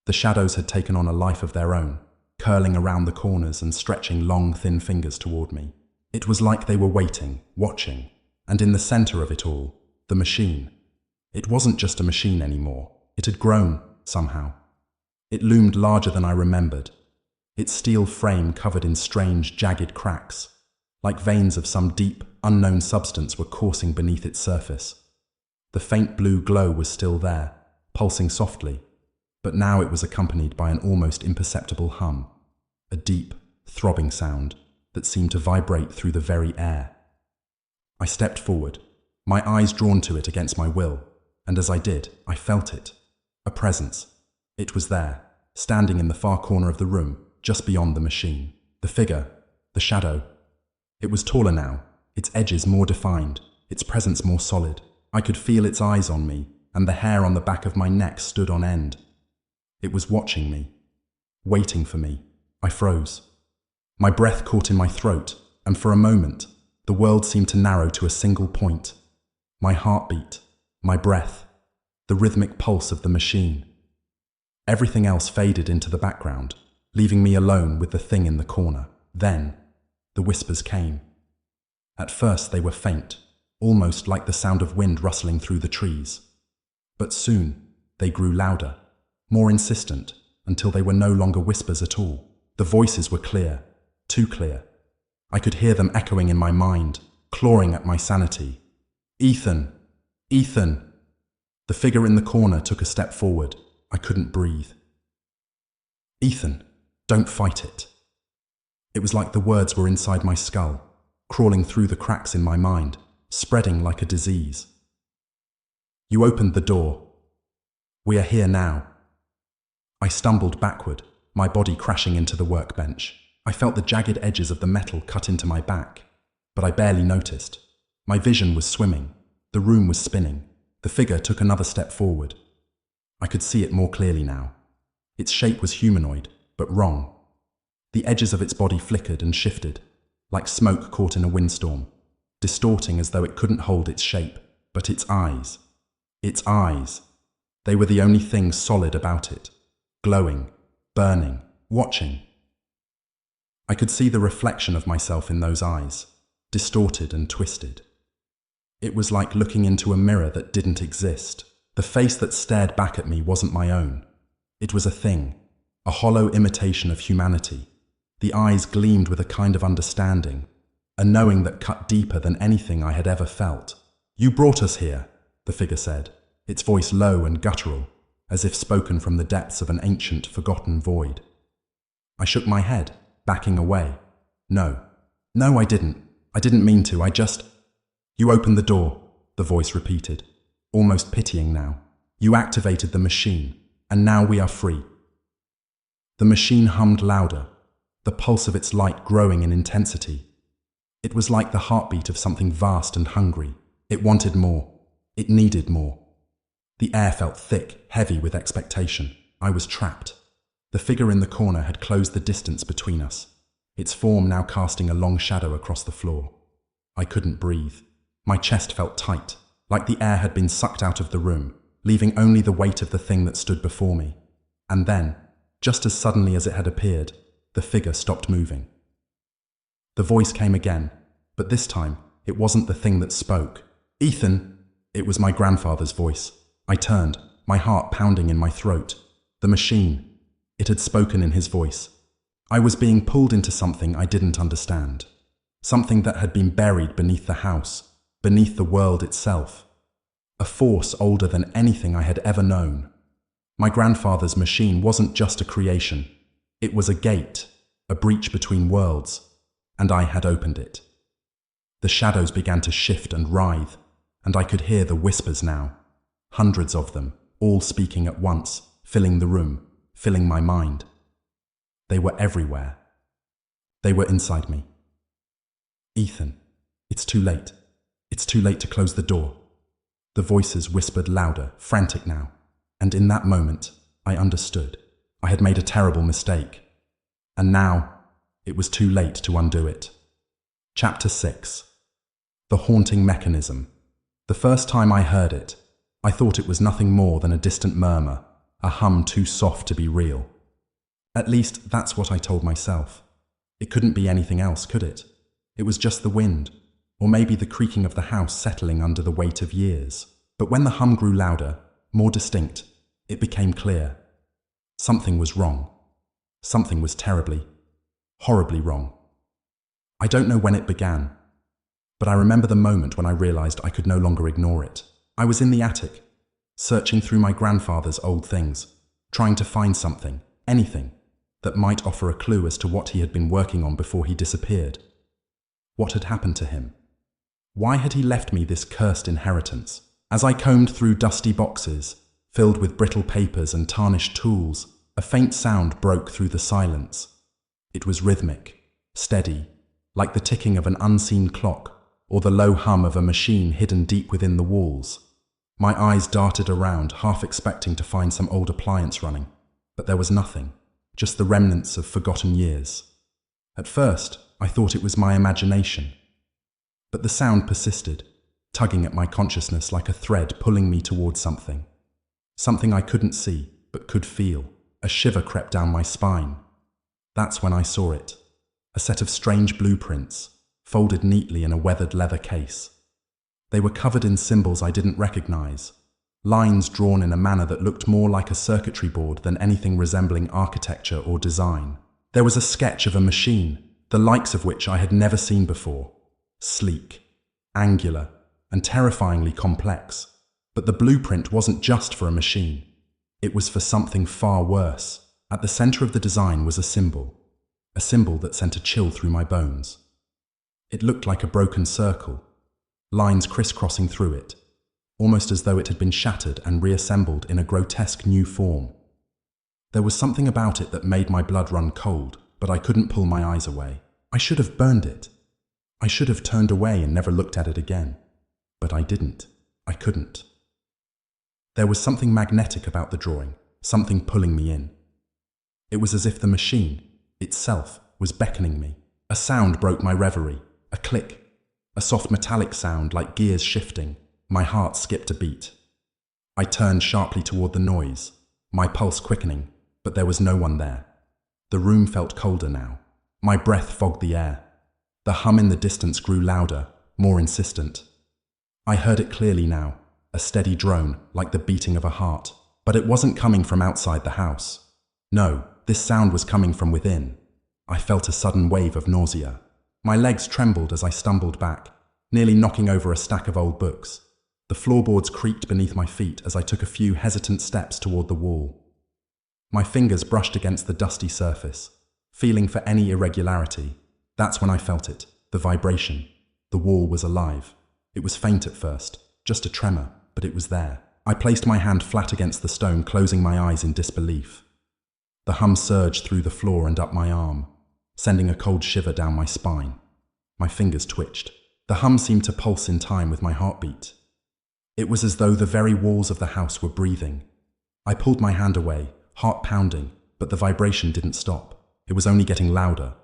The shadows had taken on a life of their own, curling around the corners and stretching long, thin fingers toward me. It was like they were waiting, watching, and in the center of it all, the machine. It wasn't just a machine anymore. It had grown, somehow. It loomed larger than I remembered, its steel frame covered in strange, jagged cracks, like veins of some deep, unknown substance were coursing beneath its surface. The faint blue glow was still there, pulsing softly, but now it was accompanied by an almost imperceptible hum, a deep, throbbing sound that seemed to vibrate through the very air. I stepped forward, my eyes drawn to it against my will, and as I did, I felt it, a presence. It was there, standing in the far corner of the room, just beyond the machine. The figure, the shadow. It was taller now, its edges more defined, its presence more solid. I could feel its eyes on me, and the hair on the back of my neck stood on end. It was watching me, waiting for me. I froze. My breath caught in my throat, and for a moment, the world seemed to narrow to a single point. My heartbeat, my breath, the rhythmic pulse of the machine. Everything else faded into the background, leaving me alone with the thing in the corner. Then, the whispers came. At first they were faint, almost like the sound of wind rustling through the trees. But soon, they grew louder, more insistent, until they were no longer whispers at all. The voices were clear, too clear. I could hear them echoing in my mind, clawing at my sanity. Ethan! Ethan! The figure in the corner took a step forward. I couldn't breathe. Ethan, don't fight it. It was like the words were inside my skull, crawling through the cracks in my mind, spreading like a disease. You opened the door. We are here now. I stumbled backward, my body crashing into the workbench. I felt the jagged edges of the metal cut into my back, but I barely noticed. My vision was swimming. The room was spinning. The figure took another step forward. I could see it more clearly now. Its shape was humanoid, but wrong. The edges of its body flickered and shifted, like smoke caught in a windstorm, distorting as though it couldn't hold its shape. But its eyes, they were the only thing solid about it, glowing, burning, watching. I could see the reflection of myself in those eyes, distorted and twisted. It was like looking into a mirror that didn't exist. The face that stared back at me wasn't my own. It was a thing, a hollow imitation of humanity. The eyes gleamed with a kind of understanding, a knowing that cut deeper than anything I had ever felt. You brought us here, the figure said, its voice low and guttural, as if spoken from the depths of an ancient, forgotten void. I shook my head, backing away. No, I didn't. I didn't mean to, You opened the door, the voice repeated, almost pitying now. You activated the machine, and now we are free. The machine hummed louder, the pulse of its light growing in intensity. It was like the heartbeat of something vast and hungry. It wanted more. It needed more. The air felt thick, heavy with expectation. I was trapped. The figure in the corner had closed the distance between us, its form now casting a long shadow across the floor. I couldn't breathe. My chest felt tight, like the air had been sucked out of the room, leaving only the weight of the thing that stood before me. And then, just as suddenly as it had appeared, the figure stopped moving. The voice came again, but this time it wasn't the thing that spoke. Ethan! It was my grandfather's voice. I turned, my heart pounding in my throat. The machine. It had spoken in his voice. I was being pulled into something I didn't understand. Something that had been buried beneath the house, beneath the world itself. A force older than anything I had ever known. My grandfather's machine wasn't just a creation. It was a gate, a breach between worlds, and I had opened it. The shadows began to shift and writhe, and I could hear the whispers now. Hundreds of them, all speaking at once, filling the room, filling my mind. They were everywhere. They were inside me. Ethan, it's too late. It's too late to close the door. The voices whispered louder, frantic now, and in that moment, I understood. I had made a terrible mistake, and now it was too late to undo it. Chapter 6. The Haunting Mechanism. The first time I heard it, I thought it was nothing more than a distant murmur, a hum too soft to be real. At least that's what I told myself. It couldn't be anything else, could it? It was just the wind, or maybe the creaking of the house settling under the weight of years. But when the hum grew louder, more distinct, it became clear. Something was wrong. Something was terribly, horribly wrong. I don't know when it began, but I remember the moment when I realized I could no longer ignore it. I was in the attic, searching through my grandfather's old things, trying to find something, anything, that might offer a clue as to what he had been working on before he disappeared. What had happened to him? Why had he left me this cursed inheritance? As I combed through dusty boxes, filled with brittle papers and tarnished tools, a faint sound broke through the silence. It was rhythmic, steady, like the ticking of an unseen clock or the low hum of a machine hidden deep within the walls. My eyes darted around, half expecting to find some old appliance running, but there was nothing, just the remnants of forgotten years. At first, I thought it was my imagination, but the sound persisted, tugging at my consciousness like a thread pulling me towards something. Something I couldn't see, but could feel. A shiver crept down my spine. That's when I saw it. A set of strange blueprints, folded neatly in a weathered leather case. They were covered in symbols I didn't recognize, lines drawn in a manner that looked more like a circuitry board than anything resembling architecture or design. There was a sketch of a machine, the likes of which I had never seen before. Sleek, angular, and terrifyingly complex. But the blueprint wasn't just for a machine. It was for something far worse. At the center of the design was a symbol that sent a chill through my bones. It looked like a broken circle, lines crisscrossing through it, almost as though it had been shattered and reassembled in a grotesque new form. There was something about it that made my blood run cold, but I couldn't pull my eyes away. I should have burned it. I should have turned away and never looked at it again. But I didn't. I couldn't. There was something magnetic about the drawing, something pulling me in. It was as if the machine, itself, was beckoning me. A sound broke my reverie, a click, a soft metallic sound like gears shifting. My heart skipped a beat. I turned sharply toward the noise, my pulse quickening, but there was no one there. The room felt colder now. My breath fogged the air. The hum in the distance grew louder, more insistent. I heard it clearly now, a steady drone, like the beating of a heart. But it wasn't coming from outside the house. No, this sound was coming from within. I felt a sudden wave of nausea. My legs trembled as I stumbled back, nearly knocking over a stack of old books. The floorboards creaked beneath my feet as I took a few hesitant steps toward the wall. My fingers brushed against the dusty surface, feeling for any irregularity. That's when I felt it, the vibration. The wall was alive. It was faint at first, just a tremor, but it was there. I placed my hand flat against the stone, closing my eyes in disbelief. The hum surged through the floor and up my arm, sending a cold shiver down my spine. My fingers twitched. The hum seemed to pulse in time with my heartbeat. It was as though the very walls of the house were breathing. I pulled my hand away, heart pounding, but the vibration didn't stop. It was only getting louder,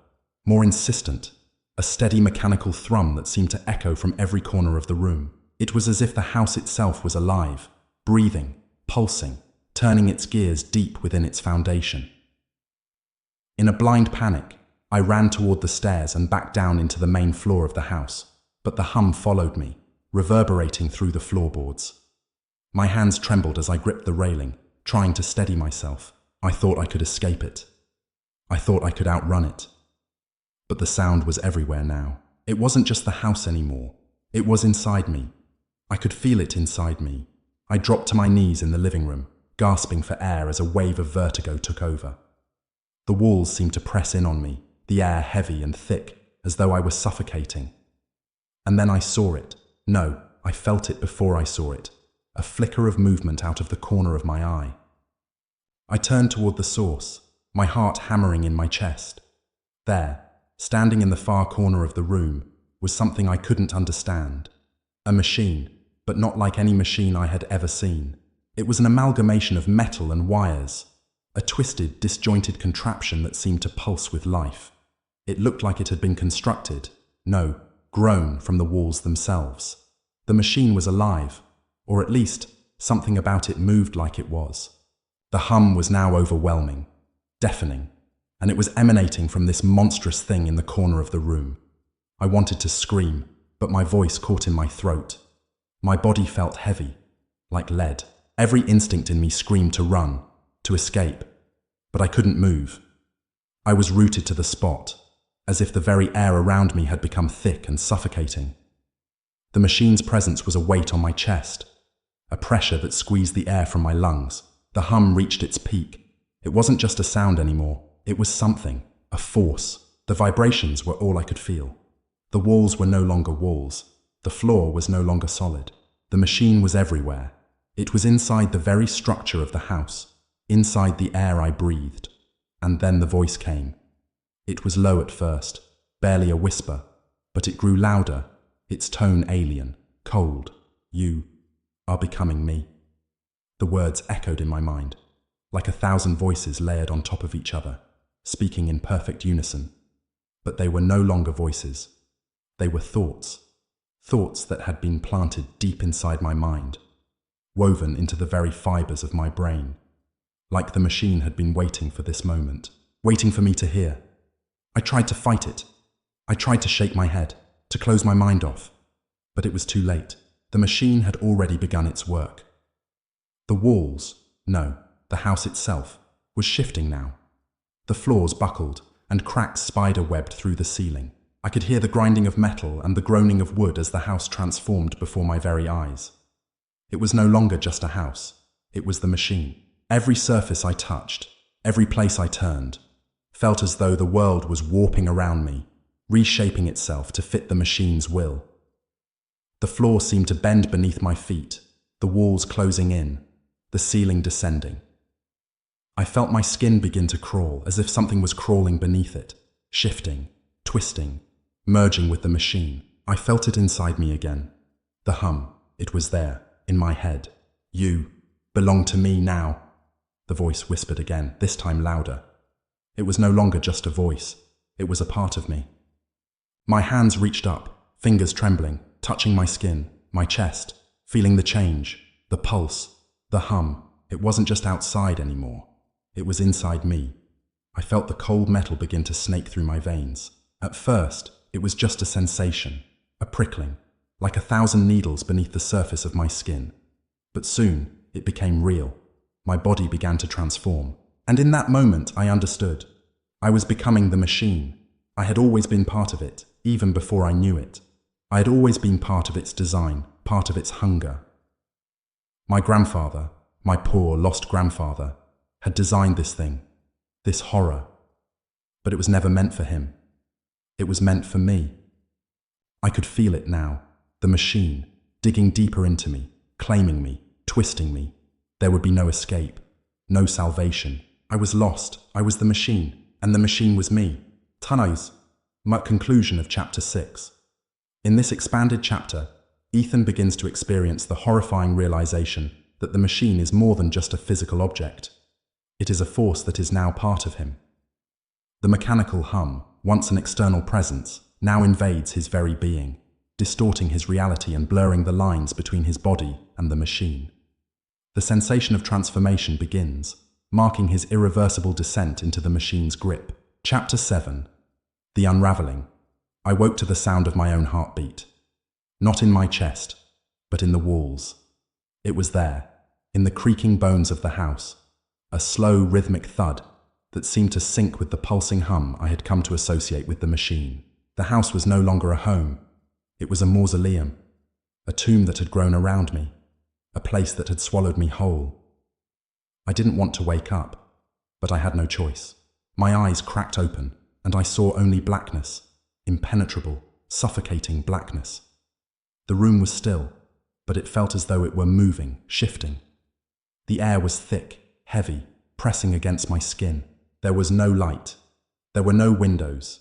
more insistent, a steady mechanical thrum that seemed to echo from every corner of the room. It was as if the house itself was alive, breathing, pulsing, turning its gears deep within its foundation. In a blind panic, I ran toward the stairs and back down into the main floor of the house, but the hum followed me, reverberating through the floorboards. My hands trembled as I gripped the railing, trying to steady myself. I thought I could escape it. I thought I could outrun it. But the sound was everywhere now. It wasn't just the house anymore. It was inside me. I could feel it inside me. I dropped to my knees in the living room, gasping for air as a wave of vertigo took over. The walls seemed to press in on me, the air heavy and thick, as though I was suffocating. And then I saw it. No, I felt it before I saw it. A flicker of movement out of the corner of my eye. I turned toward the source, my heart hammering in my chest. There, standing in the far corner of the room, was something I couldn't understand. A machine, but not like any machine I had ever seen. It was an amalgamation of metal and wires, a twisted, disjointed contraption that seemed to pulse with life. It looked like it had been constructed, no, grown from the walls themselves. The machine was alive, or at least, something about it moved like it was. The hum was now overwhelming, deafening, and it was emanating from this monstrous thing in the corner of the room. I wanted to scream, but my voice caught in my throat. My body felt heavy, like lead. Every instinct in me screamed to run, to escape, but I couldn't move. I was rooted to the spot, as if the very air around me had become thick and suffocating. The machine's presence was a weight on my chest, a pressure that squeezed the air from my lungs. The hum reached its peak. It wasn't just a sound anymore. It was something, a force. The vibrations were all I could feel. The walls were no longer walls. The floor was no longer solid. The machine was everywhere. It was inside the very structure of the house, inside the air I breathed. And then the voice came. It was low at first, barely a whisper, but it grew louder, its tone alien, cold. You are becoming me. The words echoed in my mind, like 1,000 voices layered on top of each other, speaking in perfect unison. But they were no longer voices. They were thoughts. Thoughts that had been planted deep inside my mind, woven into the very fibers of my brain. Like the machine had been waiting for this moment, waiting for me to hear. I tried to fight it. I tried to shake my head, to close my mind off. But it was too late. The machine had already begun its work. The walls, no, the house itself, was shifting now. The floors buckled, and cracks spider-webbed through the ceiling. I could hear the grinding of metal and the groaning of wood as the house transformed before my very eyes. It was no longer just a house. It was the machine. Every surface I touched, Every place I turned felt as though the world was warping around me, reshaping itself to fit the machine's will. The floor seemed to bend beneath my feet, the walls closing in, the ceiling descending. I felt my skin begin to crawl, as if something was crawling beneath it, shifting, twisting, merging with the machine. I felt it inside me again. The hum, it was there, in my head. You belong to me now, the voice whispered again, this time louder. It was no longer just a voice, it was a part of me. My hands reached up, fingers trembling, touching my skin, my chest, feeling the change, the pulse, the hum. It wasn't just outside anymore, it was inside me. I felt the cold metal begin to snake through my veins. At first, it was just a sensation, a prickling, like 1,000 needles beneath the surface of my skin. But soon, it became real. My body began to transform. And in that moment, I understood. I was becoming the machine. I had always been part of it, even before I knew it. I had always been part of its design, part of its hunger. My grandfather, my poor, lost grandfather, had designed this thing, this horror. But it was never meant for him. It was meant for me. I could feel it now, the machine, digging deeper into me, claiming me, twisting me. There would be no escape, no salvation. I was lost, I was the machine, and the machine was me. Tanais. Conclusion of chapter 6. In this expanded chapter, Ethan begins to experience the horrifying realization that the machine is more than just a physical object. It is a force that is now part of him. The mechanical hum, once an external presence, now invades his very being, distorting his reality and blurring the lines between his body and the machine. The sensation of transformation begins, marking his irreversible descent into the machine's grip. Chapter 7. The Unraveling. I woke to the sound of my own heartbeat. Not in my chest, but in the walls. It was there, in the creaking bones of the house, a slow, rhythmic thud that seemed to sync with the pulsing hum I had come to associate with the machine. The house was no longer a home. It was a mausoleum, a tomb that had grown around me, a place that had swallowed me whole. I didn't want to wake up, but I had no choice. My eyes cracked open, and I saw only blackness, impenetrable, suffocating blackness. The room was still, but it felt as though it were moving, shifting. The air was thick, heavy, pressing against my skin. There was no light. There were no windows.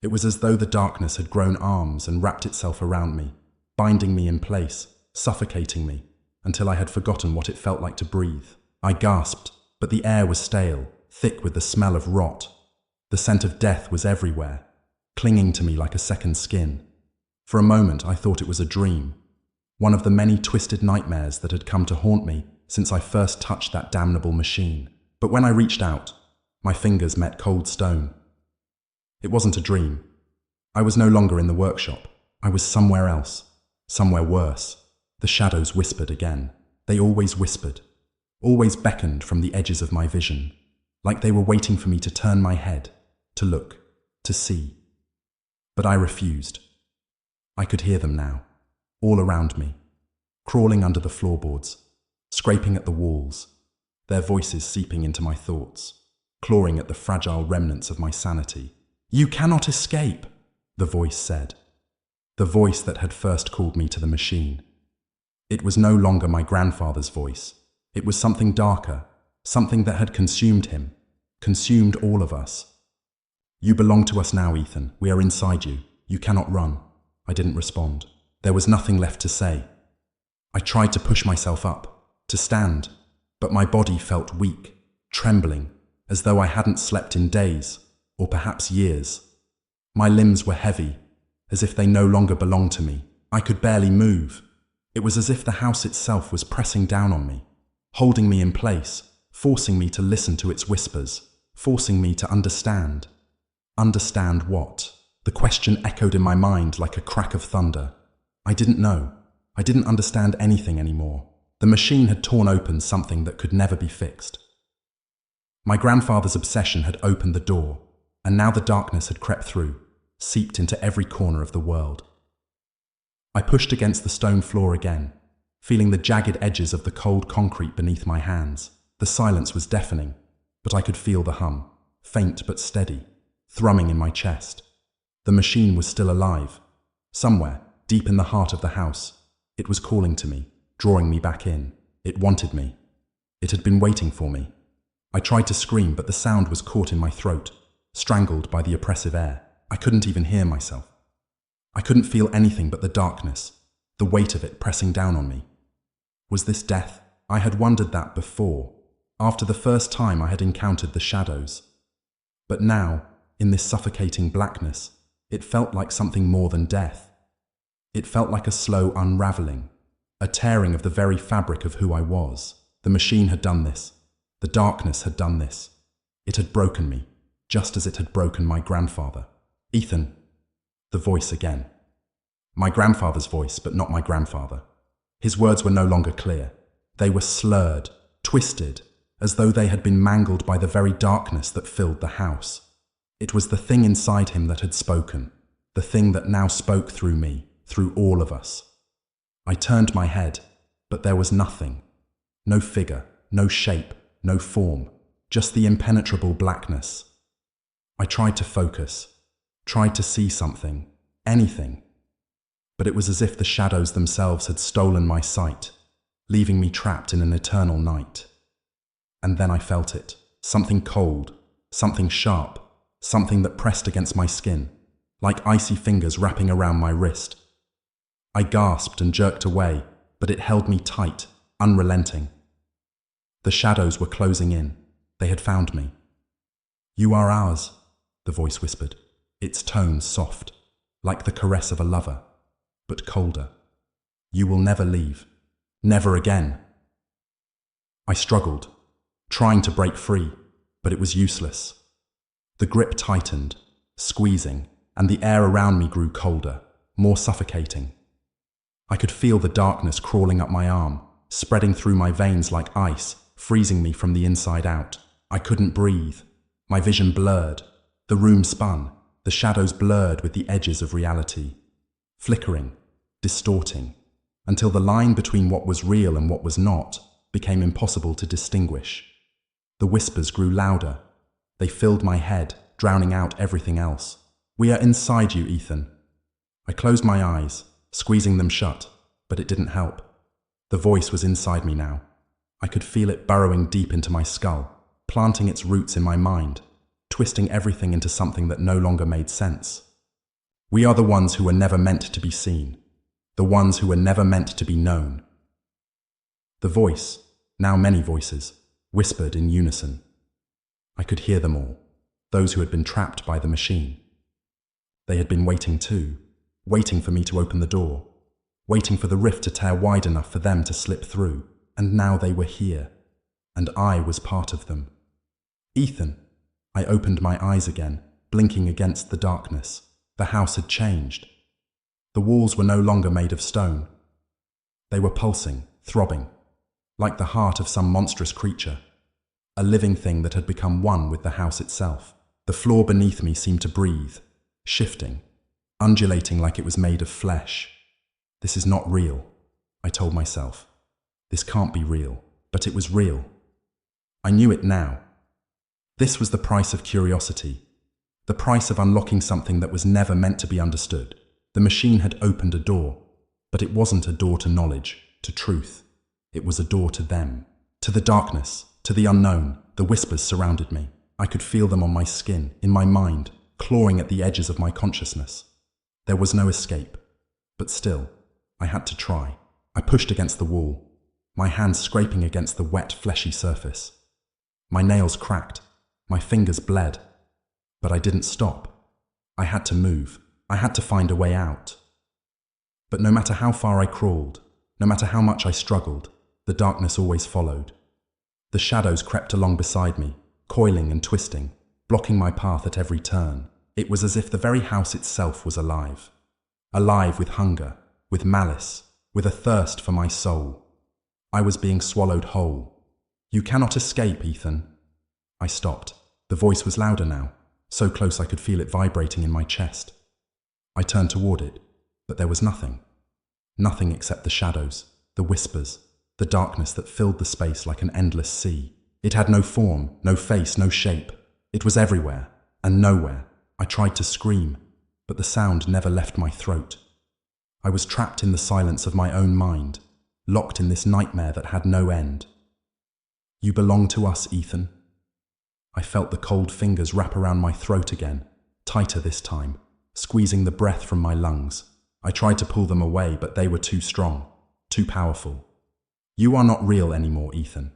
It was as though the darkness had grown arms and wrapped itself around me, binding me in place, suffocating me, until I had forgotten what it felt like to breathe. I gasped, but the air was stale, thick with the smell of rot. The scent of death was everywhere, clinging to me like a second skin. For a moment I thought it was a dream, one of the many twisted nightmares that had come to haunt me since I first touched that damnable machine. But when I reached out, my fingers met cold stone. It wasn't a dream. I was no longer in the workshop. I was somewhere else, somewhere worse. The shadows whispered again. They always whispered, always beckoned from the edges of my vision, like they were waiting for me to turn my head, to look, to see. But I refused. I could hear them now, all around me, crawling under the floorboards, scraping at the walls, their voices seeping into my thoughts, clawing at the fragile remnants of my sanity. "You cannot escape," the voice said. The voice that had first called me to the machine. It was no longer my grandfather's voice. It was something darker, something that had consumed him, consumed all of us. "You belong to us now, Ethan. We are inside you. You cannot run." I didn't respond. There was nothing left to say. I tried to push myself up, to stand, but my body felt weak, trembling, as though I hadn't slept in days, or perhaps years. My limbs were heavy, as if they no longer belonged to me. I could barely move. It was as if the house itself was pressing down on me, holding me in place, forcing me to listen to its whispers, forcing me to understand. Understand what? The question echoed in my mind like a crack of thunder. I didn't know. I didn't understand anything anymore. The machine had torn open something that could never be fixed. My grandfather's obsession had opened the door, and now the darkness had crept through, seeped into every corner of the world. I pushed against the stone floor again, feeling the jagged edges of the cold concrete beneath my hands. The silence was deafening. but I could feel the hum, faint but steady, thrumming in my chest. The machine was still alive. Somewhere, deep in the heart of the house, it was calling to me, drawing me back in. It wanted me. It had been waiting for me. I tried to scream, but the sound was caught in my throat, strangled by the oppressive air. I couldn't even hear myself. I couldn't feel anything but the darkness, the weight of it pressing down on me. Was this death? I had wondered that before, after the first time I had encountered the shadows. But now, in this suffocating blackness, it felt like something more than death. It felt like a slow unraveling, a tearing of the very fabric of who I was. The machine had done this. The darkness had done this. It had broken me, just as it had broken my grandfather. Ethan. The voice again. My grandfather's voice, but not my grandfather. His words were no longer clear. They were slurred, twisted, as though they had been mangled by the very darkness that filled the house. It was the thing inside him that had spoken, the thing that now spoke through me, through all of us. I turned my head, but there was nothing. No figure, no shape, no form, just the impenetrable blackness. I tried to focus, tried to see something, anything. But it was as if the shadows themselves had stolen my sight, leaving me trapped in an eternal night. And then I felt it, something cold, something sharp, something that pressed against my skin, like icy fingers wrapping around my wrist. I gasped and jerked away, but it held me tight, unrelenting. The shadows were closing in. They had found me. "You are ours," the voice whispered, its tone soft, like the caress of a lover, but colder. "You will never leave. Never again." I struggled, trying to break free, but it was useless. The grip tightened, squeezing, and the air around me grew colder, more suffocating. I could feel the darkness crawling up my arm, spreading through my veins like ice, freezing me from the inside out. I couldn't breathe. My vision blurred. The room spun, the shadows blurred with the edges of reality, flickering, distorting, until the line between what was real and what was not became impossible to distinguish. The whispers grew louder. They filled my head, drowning out everything else. "We are inside you, Ethan." I closed my eyes, squeezing them shut, but it didn't help. The voice was inside me now. I could feel it burrowing deep into my skull, planting its roots in my mind, twisting everything into something that no longer made sense. "We are the ones who were never meant to be seen, the ones who were never meant to be known." The voice, now many voices, whispered in unison. I could hear them all, those who had been trapped by the machine. They had been waiting too, waiting for me to open the door, waiting for the rift to tear wide enough for them to slip through, and now they were here, and I was part of them. "Ethan." I opened my eyes again, blinking against the darkness. The house had changed. The walls were no longer made of stone. They were pulsing, throbbing, like the heart of some monstrous creature, a living thing that had become one with the house itself. The floor beneath me seemed to breathe, shifting, undulating like it was made of flesh. "This is not real," I told myself. "This can't be real," but it was real. I knew it now. This was the price of curiosity, the price of unlocking something that was never meant to be understood. The machine had opened a door, but it wasn't a door to knowledge, to truth. It was a door to them, to the darkness, to the unknown. The whispers surrounded me. I could feel them on my skin, in my mind, clawing at the edges of my consciousness. There was no escape, but still, I had to try. I pushed against the wall, my hands scraping against the wet, fleshy surface. My nails cracked, my fingers bled, but I didn't stop. I had to move. I had to find a way out. But no matter how far I crawled, no matter how much I struggled, the darkness always followed. The shadows crept along beside me, coiling and twisting, blocking my path at every turn. It was as if the very house itself was alive. Alive with hunger, with malice, with a thirst for my soul. I was being swallowed whole. "You cannot escape, Ethan." I stopped. The voice was louder now, so close I could feel it vibrating in my chest. I turned toward it, but there was nothing. Nothing except the shadows, the whispers, the darkness that filled the space like an endless sea. It had no form, no face, no shape. It was everywhere and nowhere. I tried to scream, but the sound never left my throat. I was trapped in the silence of my own mind, locked in this nightmare that had no end. You belong to us, Ethan. I felt the cold fingers wrap around my throat again, tighter this time, squeezing the breath from my lungs. I tried to pull them away, but they were too strong, too powerful. You are not real anymore, Ethan.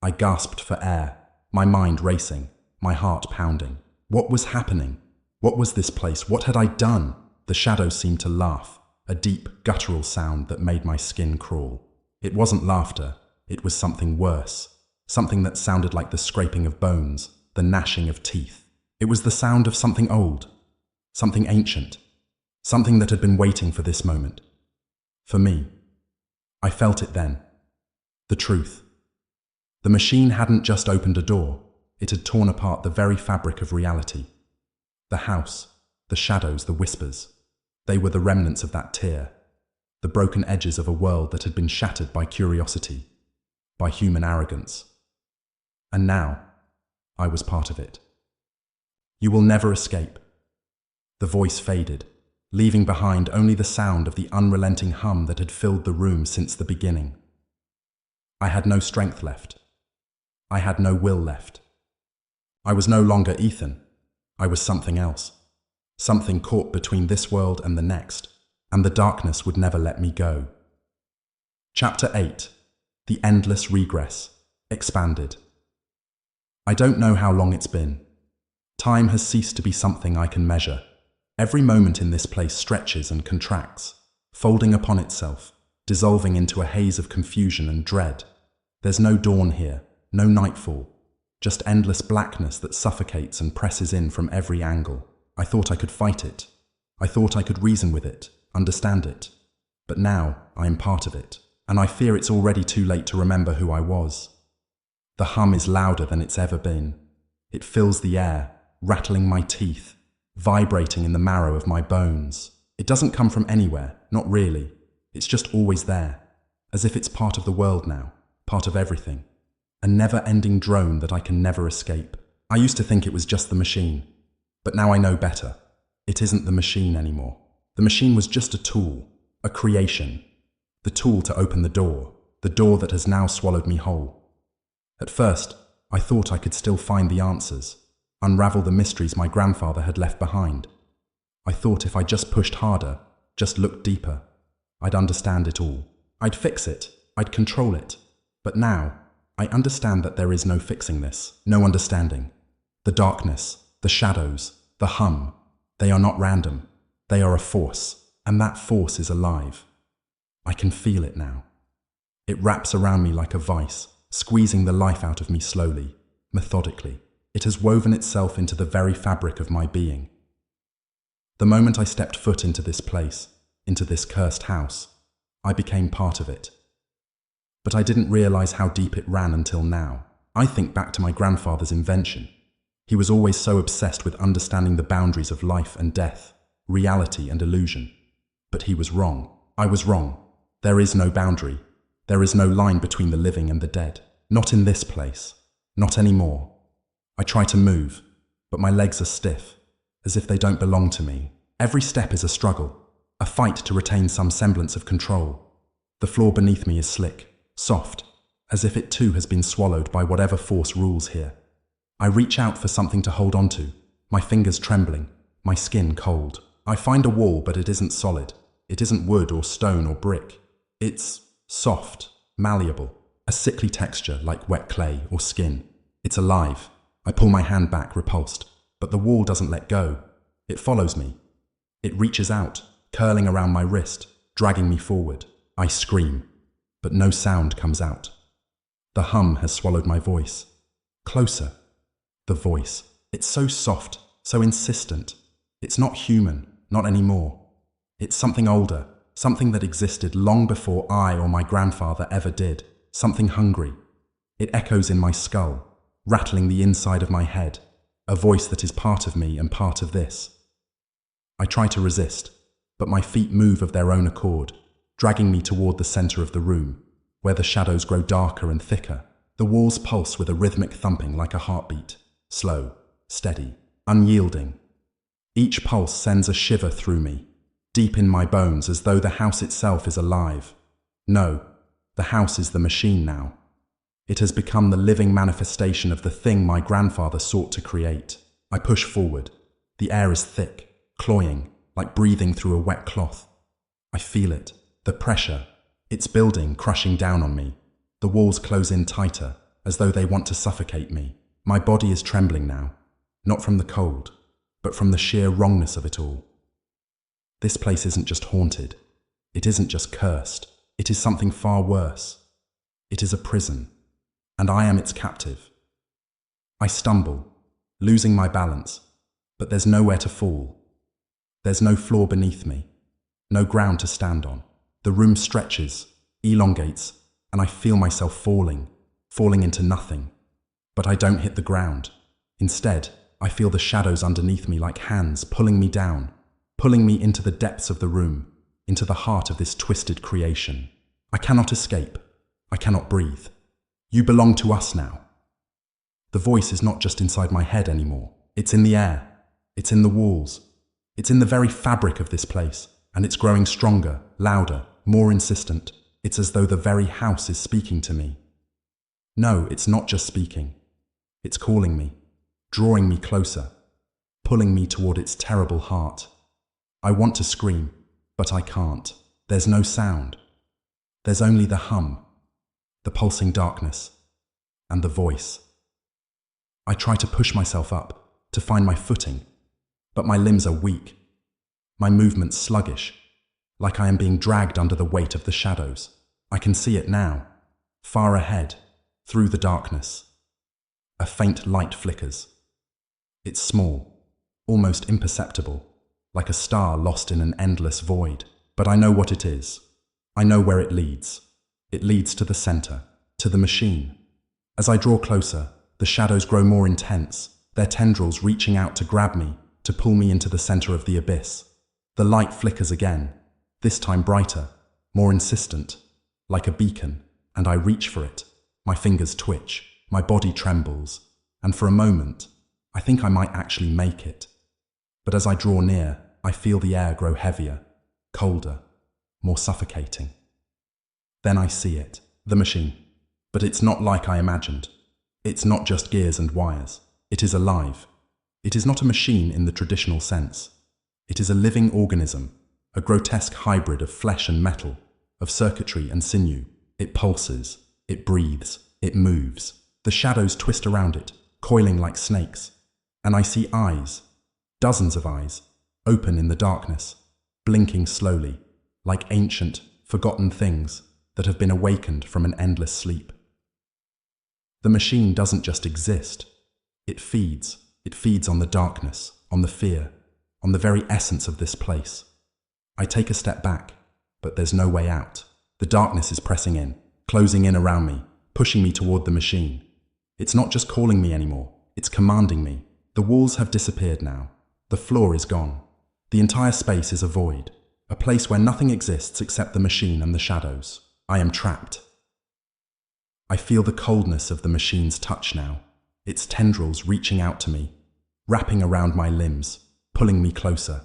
I gasped for air, my mind racing, my heart pounding. What was happening? What was this place? What had I done? The shadows seemed to laugh, a deep, guttural sound that made my skin crawl. It wasn't laughter, it was something worse, something that sounded like the scraping of bones, the gnashing of teeth. It was the sound of something old, something ancient, something that had been waiting for this moment. For me. I felt it then. The truth. The machine hadn't just opened a door, it had torn apart the very fabric of reality. The house, the shadows, the whispers. They were the remnants of that tear, the broken edges of a world that had been shattered by curiosity, by human arrogance. And now, I was part of it. You will never escape. The voice faded, leaving behind only the sound of the unrelenting hum that had filled the room since the beginning. I had no strength left. I had no will left. I was no longer Ethan. I was something else. Something caught between this world and the next, and the darkness would never let me go. Chapter 8. The Endless Regress. Expanded. I don't know how long it's been. Time has ceased to be something I can measure. Every moment in this place stretches and contracts, folding upon itself, dissolving into a haze of confusion and dread. There's no dawn here, no nightfall, just endless blackness that suffocates and presses in from every angle. I thought I could fight it. I thought I could reason with it, understand it. But now I am part of it, and I fear it's already too late to remember who I was. The hum is louder than it's ever been. It fills the air, rattling my teeth, vibrating in the marrow of my bones. It doesn't come from anywhere, not really. It's just always there, as if it's part of the world now, part of everything. A never-ending drone that I can never escape. I used to think it was just the machine, but now I know better. It isn't the machine anymore. The machine was just a tool, a creation, the tool to open the door that has now swallowed me whole. At first, I thought I could still find the answers, unravel the mysteries my grandfather had left behind. I thought if I just pushed harder, just looked deeper, I'd understand it all. I'd fix it, I'd control it. But now, I understand that there is no fixing this, no understanding. The darkness, the shadows, the hum, they are not random. They are a force, and that force is alive. I can feel it now. It wraps around me like a vice, squeezing the life out of me slowly, methodically. It has woven itself into the very fabric of my being. The moment I stepped foot into this place, into this cursed house, I became part of it. But I didn't realize how deep it ran until now. I think back to my grandfather's invention. He was always so obsessed with understanding the boundaries of life and death, reality and illusion. But he was wrong. I was wrong. There is no boundary. There is no line between the living and the dead. Not in this place. Not anymore. I try to move, but my legs are stiff, as if they don't belong to me. Every step is a struggle, a fight to retain some semblance of control. The floor beneath me is slick, soft, as if it too has been swallowed by whatever force rules here. I reach out for something to hold onto, my fingers trembling, my skin cold. I find a wall, but it isn't solid. It isn't wood or stone or brick. It's soft, malleable, a sickly texture like wet clay or skin. It's alive. I pull my hand back, repulsed, but the wall doesn't let go. It follows me. It reaches out, curling around my wrist, dragging me forward. I scream, but no sound comes out. The hum has swallowed my voice. Closer. The voice. It's so soft, so insistent. It's not human, not anymore. It's something older, something that existed long before I or my grandfather ever did. Something hungry. It echoes in my skull, rattling the inside of my head. A voice that is part of me and part of this. I try to resist, but my feet move of their own accord, dragging me toward the center of the room, where the shadows grow darker and thicker. The walls pulse with a rhythmic thumping like a heartbeat, slow, steady, unyielding. Each pulse sends a shiver through me, deep in my bones, as though the house itself is alive. No, the house is the machine now. It has become the living manifestation of the thing my grandfather sought to create. I push forward. The air is thick, cloying, like breathing through a wet cloth. I feel it, the pressure. It's building, crushing down on me. The walls close in tighter, as though they want to suffocate me. My body is trembling now, not from the cold, but from the sheer wrongness of it all. This place isn't just haunted. It isn't just cursed. It is something far worse. It is a prison, and I am its captive. I stumble, losing my balance, but there's nowhere to fall. There's no floor beneath me, no ground to stand on. The room stretches, elongates, and I feel myself falling into nothing. But I don't hit the ground. Instead, I feel the shadows underneath me like hands pulling me down, pulling me into the depths of the room, into the heart of this twisted creation. I cannot escape. I cannot breathe. You belong to us now. The voice is not just inside my head anymore. It's in the air. It's in the walls. It's in the very fabric of this place, and it's growing stronger, louder, more insistent. It's as though the very house is speaking to me. No, it's not just speaking. It's calling me, drawing me closer, pulling me toward its terrible heart. I want to scream, but I can't. There's no sound. There's only the hum, the pulsing darkness, and the voice. I try to push myself up, to find my footing, but my limbs are weak, my movements sluggish, like I am being dragged under the weight of the shadows. I can see it now, far ahead, through the darkness. A faint light flickers. It's small, almost imperceptible, like a star lost in an endless void. But I know what it is. I know where it leads. It leads to the center, to the machine. As I draw closer, the shadows grow more intense, their tendrils reaching out to grab me, to pull me into the center of the abyss. The light flickers again, this time brighter, more insistent, like a beacon, and I reach for it. My fingers twitch, my body trembles, and for a moment, I think I might actually make it. But as I draw near, I feel the air grow heavier, colder, more suffocating. Then I see it, the machine. But it's not like I imagined. It's not just gears and wires. It is alive. It is not a machine in the traditional sense. It is a living organism, a grotesque hybrid of flesh and metal, of circuitry and sinew. It pulses, it breathes, it moves. The shadows twist around it, coiling like snakes, and I see eyes, dozens of eyes, open in the darkness, blinking slowly, like ancient, forgotten things that have been awakened from an endless sleep. The machine doesn't just exist. It feeds on the darkness, on the fear, on the very essence of this place. I take a step back, but there's no way out. The darkness is pressing in, closing in around me, pushing me toward the machine. It's not just calling me anymore, it's commanding me. The walls have disappeared now. The floor is gone. The entire space is a void, a place where nothing exists except the machine and the shadows. I am trapped. I feel the coldness of the machine's touch now, its tendrils reaching out to me, wrapping around my limbs, pulling me closer.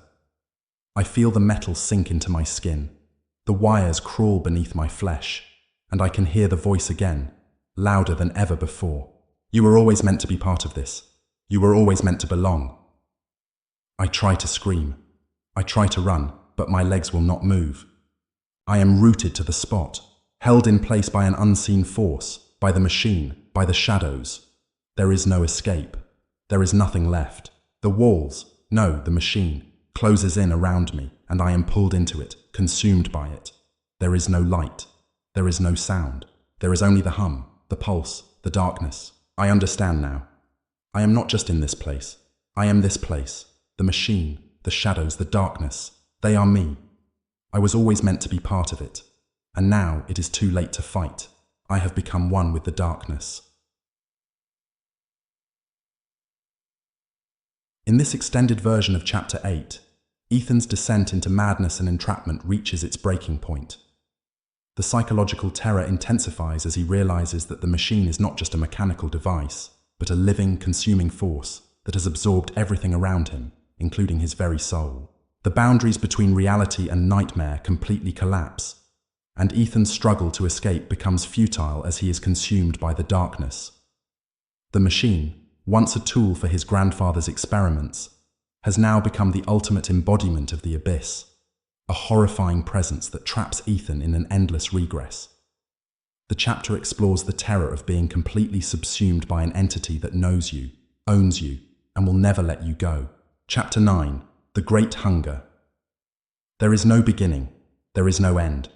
I feel the metal sink into my skin, the wires crawl beneath my flesh, and I can hear the voice again, louder than ever before. You were always meant to be part of this. You were always meant to belong. I try to scream. I try to run, but my legs will not move. I am rooted to the spot, held in place by an unseen force, by the machine, by the shadows. There is no escape. There is nothing left. The walls, no, the machine, closes in around me, and I am pulled into it, consumed by it. There is no light. There is no sound. There is only the hum, the pulse, the darkness. I understand now. I am not just in this place. I am this place. The machine, the shadows, the darkness. They are me. I was always meant to be part of it. And now it is too late to fight. I have become one with the darkness. In this extended version of Chapter 8, Ethan's descent into madness and entrapment reaches its breaking point. The psychological terror intensifies as he realizes that the machine is not just a mechanical device, but a living, consuming force that has absorbed everything around him, including his very soul. The boundaries between reality and nightmare completely collapse, and Ethan's struggle to escape becomes futile as he is consumed by the darkness. The machine, once a tool for his grandfather's experiments, has now become the ultimate embodiment of the abyss, a horrifying presence that traps Ethan in an endless regress. The chapter explores the terror of being completely subsumed by an entity that knows you, owns you, and will never let you go. Chapter 9. The Great Hunger. There is no beginning, there is no end.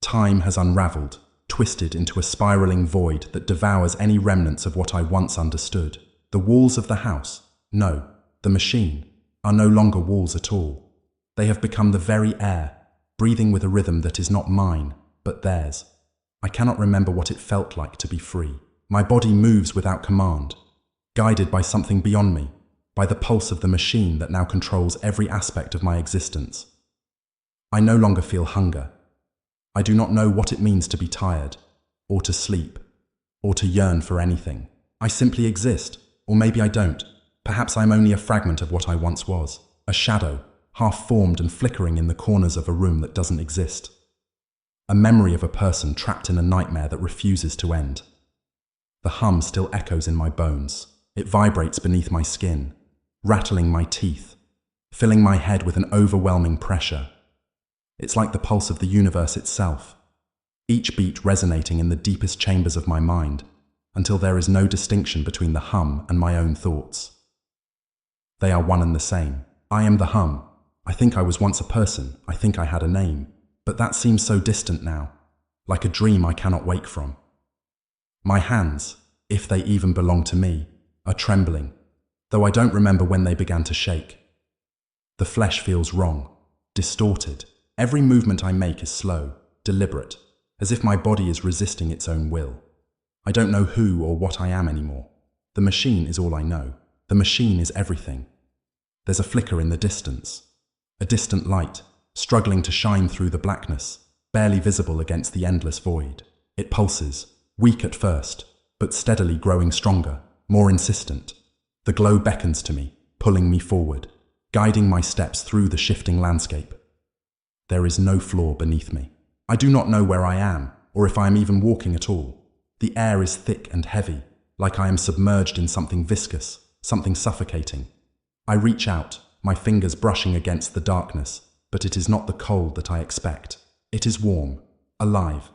Time has unraveled, twisted into a spiraling void that devours any remnants of what I once understood. The walls of the house, no, the machine, are no longer walls at all. They have become the very air, breathing with a rhythm that is not mine, but theirs. I cannot remember what it felt like to be free. My body moves without command, guided by something beyond me, by the pulse of the machine that now controls every aspect of my existence. I no longer feel hunger. I do not know what it means to be tired, or to sleep, or to yearn for anything. I simply exist, or maybe I don't. Perhaps I'm only a fragment of what I once was, a shadow, half-formed and flickering in the corners of a room that doesn't exist. A memory of a person trapped in a nightmare that refuses to end. The hum still echoes in my bones. It vibrates beneath my skin, rattling my teeth, filling my head with an overwhelming pressure. It's like the pulse of the universe itself, each beat resonating in the deepest chambers of my mind, until there is no distinction between the hum and my own thoughts. They are one and the same. I am the hum. I think I was once a person. I think I had a name. But that seems so distant now, like a dream I cannot wake from. My hands, if they even belong to me, are trembling, though I don't remember when they began to shake. The flesh feels wrong, distorted. Every movement I make is slow, deliberate, as if my body is resisting its own will. I don't know who or what I am anymore. The machine is all I know. The machine is everything. There's a flicker in the distance, a distant light, struggling to shine through the blackness, barely visible against the endless void. It pulses, weak at first, but steadily growing stronger, more insistent. The glow beckons to me, pulling me forward, guiding my steps through the shifting landscape. There is no floor beneath me. I do not know where I am, or if I am even walking at all. The air is thick and heavy, like I am submerged in something viscous, something suffocating. I reach out, my fingers brushing against the darkness, but it is not the cold that I expect. It is warm, alive.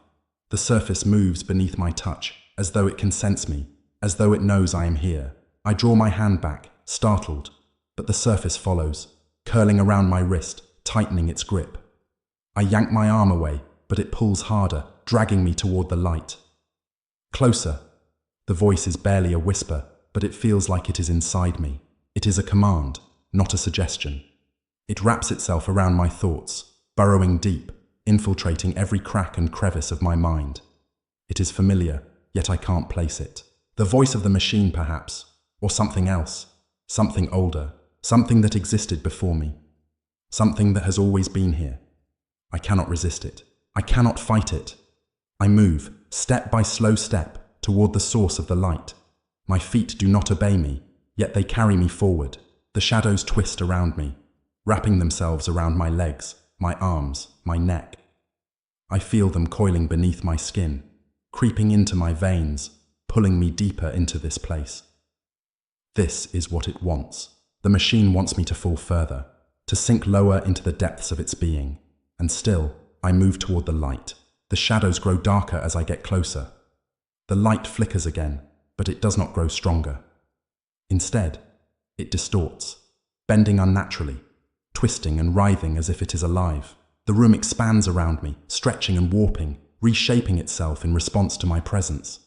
The surface moves beneath my touch, as though it can sense me, as though it knows I am here. I draw my hand back, startled, but the surface follows, curling around my wrist, tightening its grip. I yank my arm away, but it pulls harder, dragging me toward the light. Closer. The voice is barely a whisper, but it feels like it is inside me. It is a command, not a suggestion. It wraps itself around my thoughts, burrowing deep, infiltrating every crack and crevice of my mind. It is familiar, yet I can't place it. The voice of the machine, perhaps, or something else, something older, something that existed before me, something that has always been here. I cannot resist it. I cannot fight it. I move, step by slow step, toward the source of the light. My feet do not obey me, yet they carry me forward. The shadows twist around me, wrapping themselves around my legs, my arms, my neck. I feel them coiling beneath my skin, creeping into my veins, pulling me deeper into this place. This is what it wants. The machine wants me to fall further, to sink lower into the depths of its being. And still, I move toward the light. The shadows grow darker as I get closer. The light flickers again, but it does not grow stronger. Instead, it distorts, bending unnaturally, twisting and writhing as if it is alive. The room expands around me, stretching and warping, reshaping itself in response to my presence.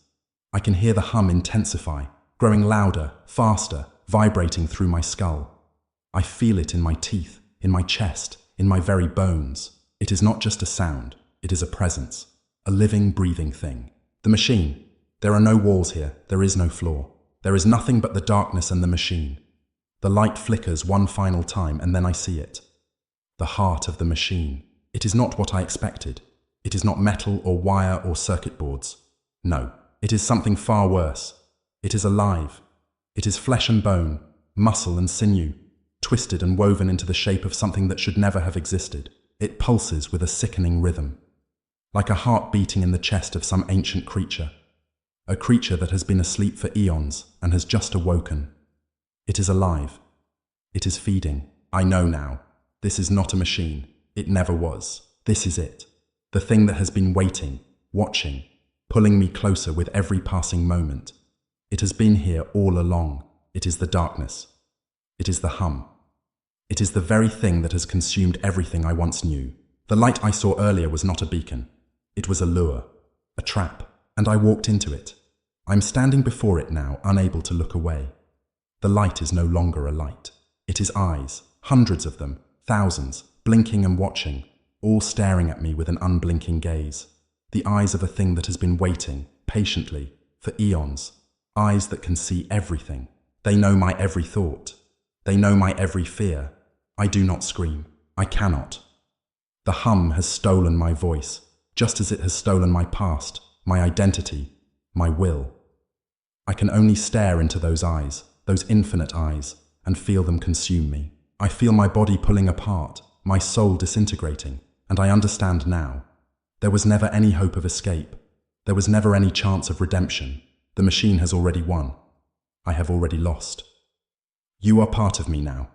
I can hear the hum intensify, growing louder, faster, vibrating through my skull. I feel it in my teeth, in my chest, in my very bones. It is not just a sound, it is a presence, a living, breathing thing. The machine. There are no walls here, there is no floor. There is nothing but the darkness and the machine. The light flickers one final time and then I see it. The heart of the machine. It is not what I expected. It is not metal or wire or circuit boards. No, it is something far worse. It is alive. It is flesh and bone, muscle and sinew, twisted and woven into the shape of something that should never have existed. It pulses with a sickening rhythm, like a heart beating in the chest of some ancient creature, a creature that has been asleep for eons and has just awoken. It is alive. It is feeding. I know now. This is not a machine. It never was. This is it. The thing that has been waiting, watching, pulling me closer with every passing moment. It has been here all along. It is the darkness. It is the hum. It is the very thing that has consumed everything I once knew. The light I saw earlier was not a beacon. It was a lure, a trap, and I walked into it. I'm standing before it now, unable to look away. The light is no longer a light. It is eyes, hundreds of them, thousands, blinking and watching, all staring at me with an unblinking gaze. The eyes of a thing that has been waiting, patiently, for eons. Eyes that can see everything. They know my every thought. They know my every fear. I do not scream. I cannot. The hum has stolen my voice, just as it has stolen my past, my identity, my will. I can only stare into those eyes, those infinite eyes, and feel them consume me. I feel my body pulling apart, my soul disintegrating, and I understand now. There was never any hope of escape. There was never any chance of redemption. The machine has already won. I have already lost. You are part of me now.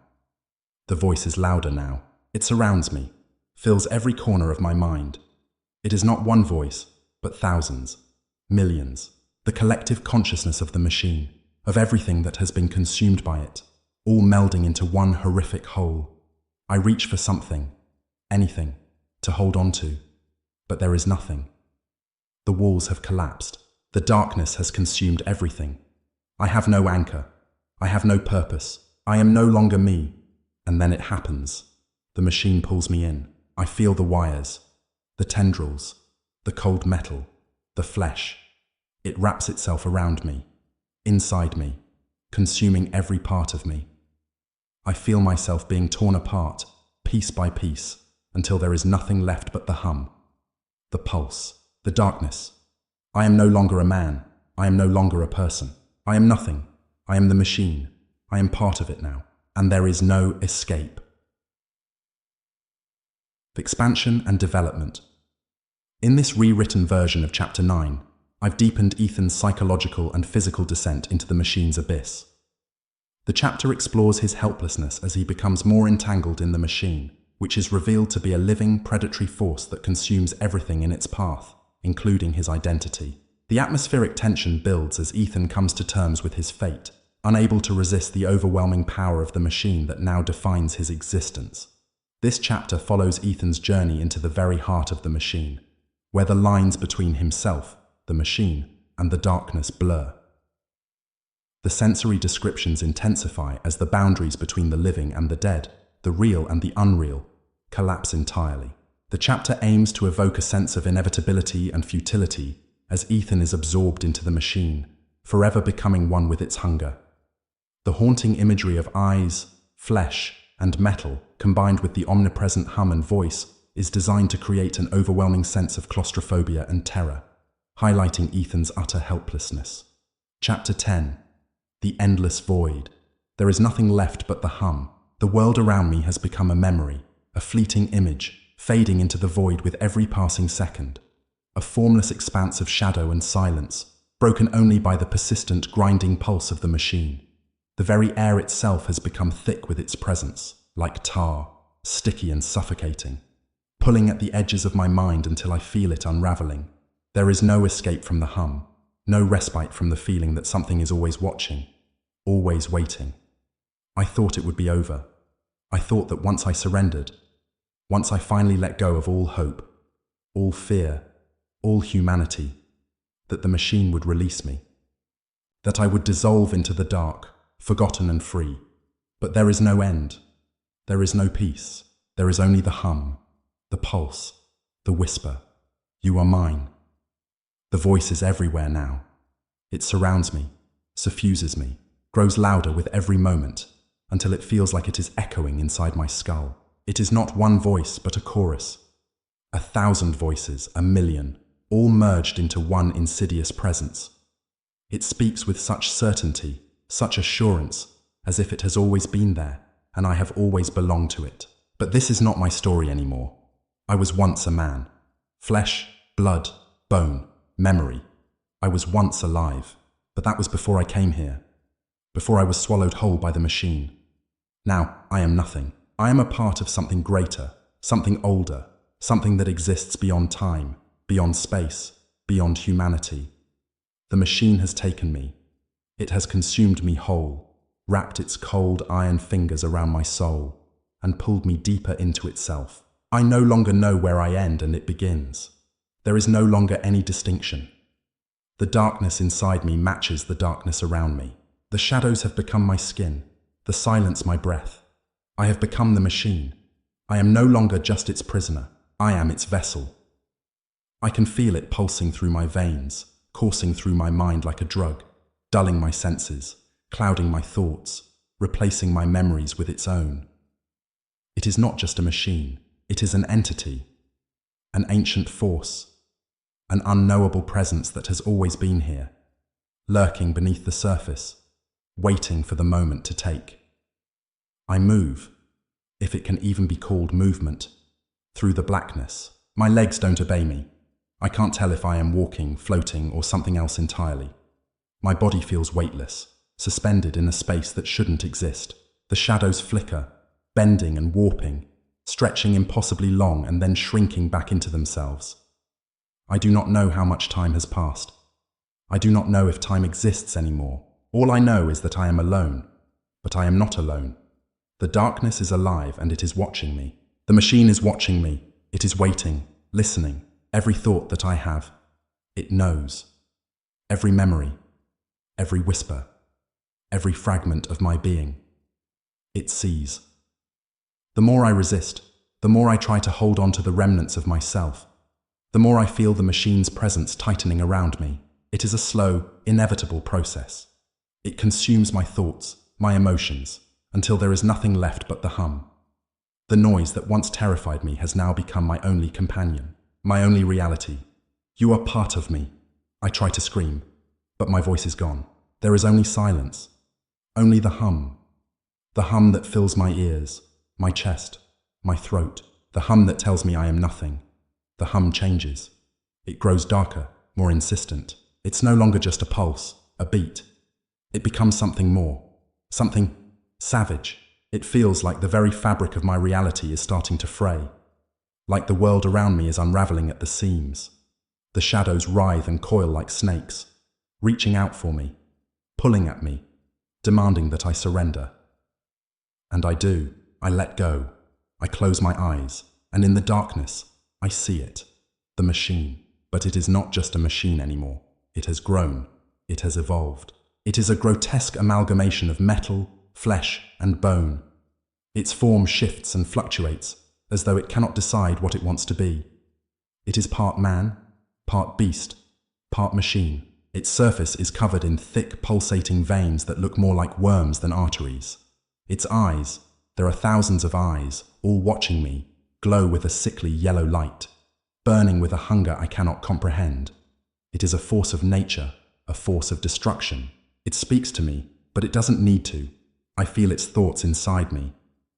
The voice is louder now. It surrounds me, fills every corner of my mind. It is not one voice, but thousands, millions. The collective consciousness of the machine, of everything that has been consumed by it, all melding into one horrific whole. I reach for something, anything, to hold on to, but there is nothing. The walls have collapsed. The darkness has consumed everything. I have no anchor. I have no purpose. I am no longer me. And then it happens. The machine pulls me in. I feel the wires, the tendrils, the cold metal, the flesh. It wraps itself around me, inside me, consuming every part of me. I feel myself being torn apart, piece by piece, until there is nothing left but the hum, the pulse, the darkness. I am no longer a man. I am no longer a person. I am nothing. I am the machine. I am part of it now, and there is no escape. Expansion and development. In this rewritten version of Chapter 9, I've deepened Ethan's psychological and physical descent into the machine's abyss. The chapter explores his helplessness as he becomes more entangled in the machine, which is revealed to be a living, predatory force that consumes everything in its path, including his identity. The atmospheric tension builds as Ethan comes to terms with his fate, unable to resist the overwhelming power of the machine that now defines his existence. This chapter follows Ethan's journey into the very heart of the machine, where the lines between himself, the machine, and the darkness blur. The sensory descriptions intensify as the boundaries between the living and the dead, the real and the unreal, collapse entirely. The chapter aims to evoke a sense of inevitability and futility as Ethan is absorbed into the machine, forever becoming one with its hunger. The haunting imagery of eyes, flesh, and metal, combined with the omnipresent hum and voice, is designed to create an overwhelming sense of claustrophobia and terror, highlighting Ethan's utter helplessness. Chapter 10. The Endless Void. There is nothing left but the hum. The world around me has become a memory, a fleeting image, fading into the void with every passing second. A formless expanse of shadow and silence, broken only by the persistent grinding pulse of the machine. The very air itself has become thick with its presence, like tar, sticky and suffocating, pulling at the edges of my mind until I feel it unraveling. There is no escape from the hum, no respite from the feeling that something is always watching, always waiting. I thought it would be over. I thought that once I surrendered, once I finally let go of all hope, all fear, all humanity, that the machine would release me, that I would dissolve into the dark, forgotten and free. But there is no end. There is no peace. There is only the hum, the pulse, the whisper. You are mine. The voice is everywhere now. It surrounds me, suffuses me, grows louder with every moment, until it feels like it is echoing inside my skull. It is not one voice, but a chorus. 1,000 voices, a million, all merged into one insidious presence. It speaks with such certainty, such assurance, as if it has always been there, and I have always belonged to it. But this is not my story anymore. I was once a man. Flesh, blood, bone, memory. I was once alive, but that was before I came here, before I was swallowed whole by the machine. Now, I am nothing. I am a part of something greater, something older, something that exists beyond time, beyond space, beyond humanity. The machine has taken me. It has consumed me whole, wrapped its cold iron fingers around my soul, and pulled me deeper into itself. I no longer know where I end and it begins. There is no longer any distinction. The darkness inside me matches the darkness around me. The shadows have become my skin, the silence my breath. I have become the machine. I am no longer just its prisoner. I am its vessel. I can feel it pulsing through my veins, coursing through my mind like a drug, dulling my senses, clouding my thoughts, replacing my memories with its own. It is not just a machine. It is an entity, an ancient force, an unknowable presence that has always been here, lurking beneath the surface, waiting for the moment to take. I move, if it can even be called movement, through the blackness. My legs don't obey me. I can't tell if I am walking, floating, or something else entirely. My body feels weightless, suspended in a space that shouldn't exist. The shadows flicker, bending and warping, stretching impossibly long and then shrinking back into themselves. I do not know how much time has passed. I do not know if time exists anymore. All I know is that I am alone, but I am not alone. The darkness is alive and it is watching me. The machine is watching me. It is waiting, listening. Every thought that I have, it knows. Every memory, every whisper, every fragment of my being, it sees. The more I resist, the more I try to hold on to the remnants of myself, the more I feel the machine's presence tightening around me. It is a slow, inevitable process. It consumes my thoughts, my emotions, until there is nothing left but the hum. The noise that once terrified me has now become my only companion, my only reality. You are part of me. I try to scream, but my voice is gone. There is only silence, only the hum that fills my ears, my chest, my throat, the hum that tells me I am nothing. The hum changes. It grows darker, more insistent. It's no longer just a pulse, a beat. It becomes something more, something savage. It feels like the very fabric of my reality is starting to fray, like the world around me is unraveling at the seams. The shadows writhe and coil like snakes, reaching out for me, pulling at me, demanding that I surrender. And I do. I let go. I close my eyes, and in the darkness, I see it, the machine. But it is not just a machine anymore. It has grown. It has evolved. It is a grotesque amalgamation of metal, flesh, and bone. Its form shifts and fluctuates, as though it cannot decide what it wants to be. It is part man, part beast, part machine. Its surface is covered in thick, pulsating veins that look more like worms than arteries. Its eyes, there are thousands of eyes, all watching me, glow with a sickly yellow light, burning with a hunger I cannot comprehend. It is a force of nature, a force of destruction. It speaks to me, but it doesn't need to. I feel its thoughts inside me.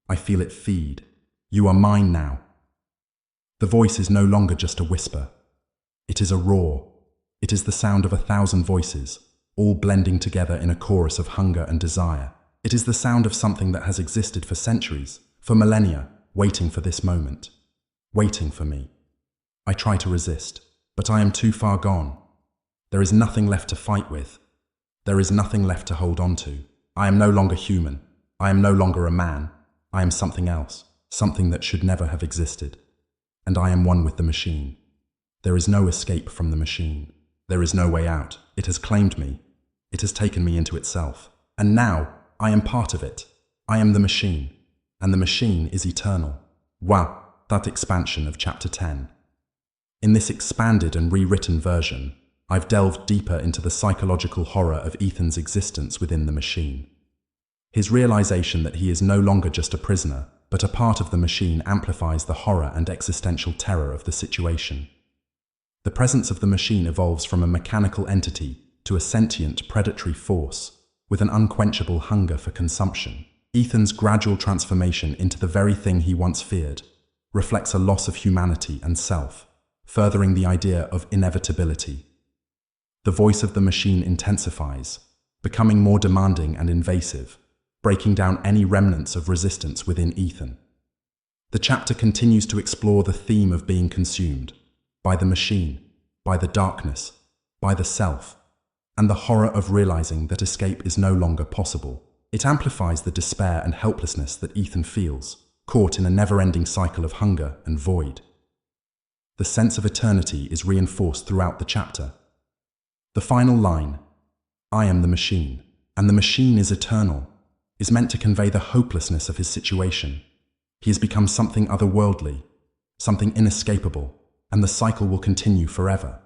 I feel it feed. You are mine now. The voice is no longer just a whisper. It is a roar. It is the sound of 1,000 voices, all blending together in a chorus of hunger and desire. It is the sound of something that has existed for centuries, for millennia, waiting for this moment, waiting for me. I try to resist, but I am too far gone. There is nothing left to fight with. There is nothing left to hold on to. I am no longer human. I am no longer a man. I am something else, something that should never have existed. And I am one with the machine. There is no escape from the machine. There is no way out. It has claimed me. It has taken me into itself. And now, I am part of it. I am the machine. And the machine is eternal. Wow, that expansion of chapter 10. In this expanded and rewritten version, I've delved deeper into the psychological horror of Ethan's existence within the machine. His realization that he is no longer just a prisoner, but a part of the machine amplifies the horror and existential terror of the situation. The presence of the machine evolves from a mechanical entity to a sentient, predatory force with an unquenchable hunger for consumption. Ethan's gradual transformation into the very thing he once feared reflects a loss of humanity and self, furthering the idea of inevitability. The voice of the machine intensifies, becoming more demanding and invasive, breaking down any remnants of resistance within Ethan. The chapter continues to explore the theme of being consumed by the machine, by the darkness, by the self, and the horror of realizing that escape is no longer possible. It amplifies the despair and helplessness that Ethan feels, caught in a never-ending cycle of hunger and void. The sense of eternity is reinforced throughout the chapter. The final line, "I am the machine, and the machine is eternal," is meant to convey the hopelessness of his situation. He has become something otherworldly, something inescapable, and the cycle will continue forever.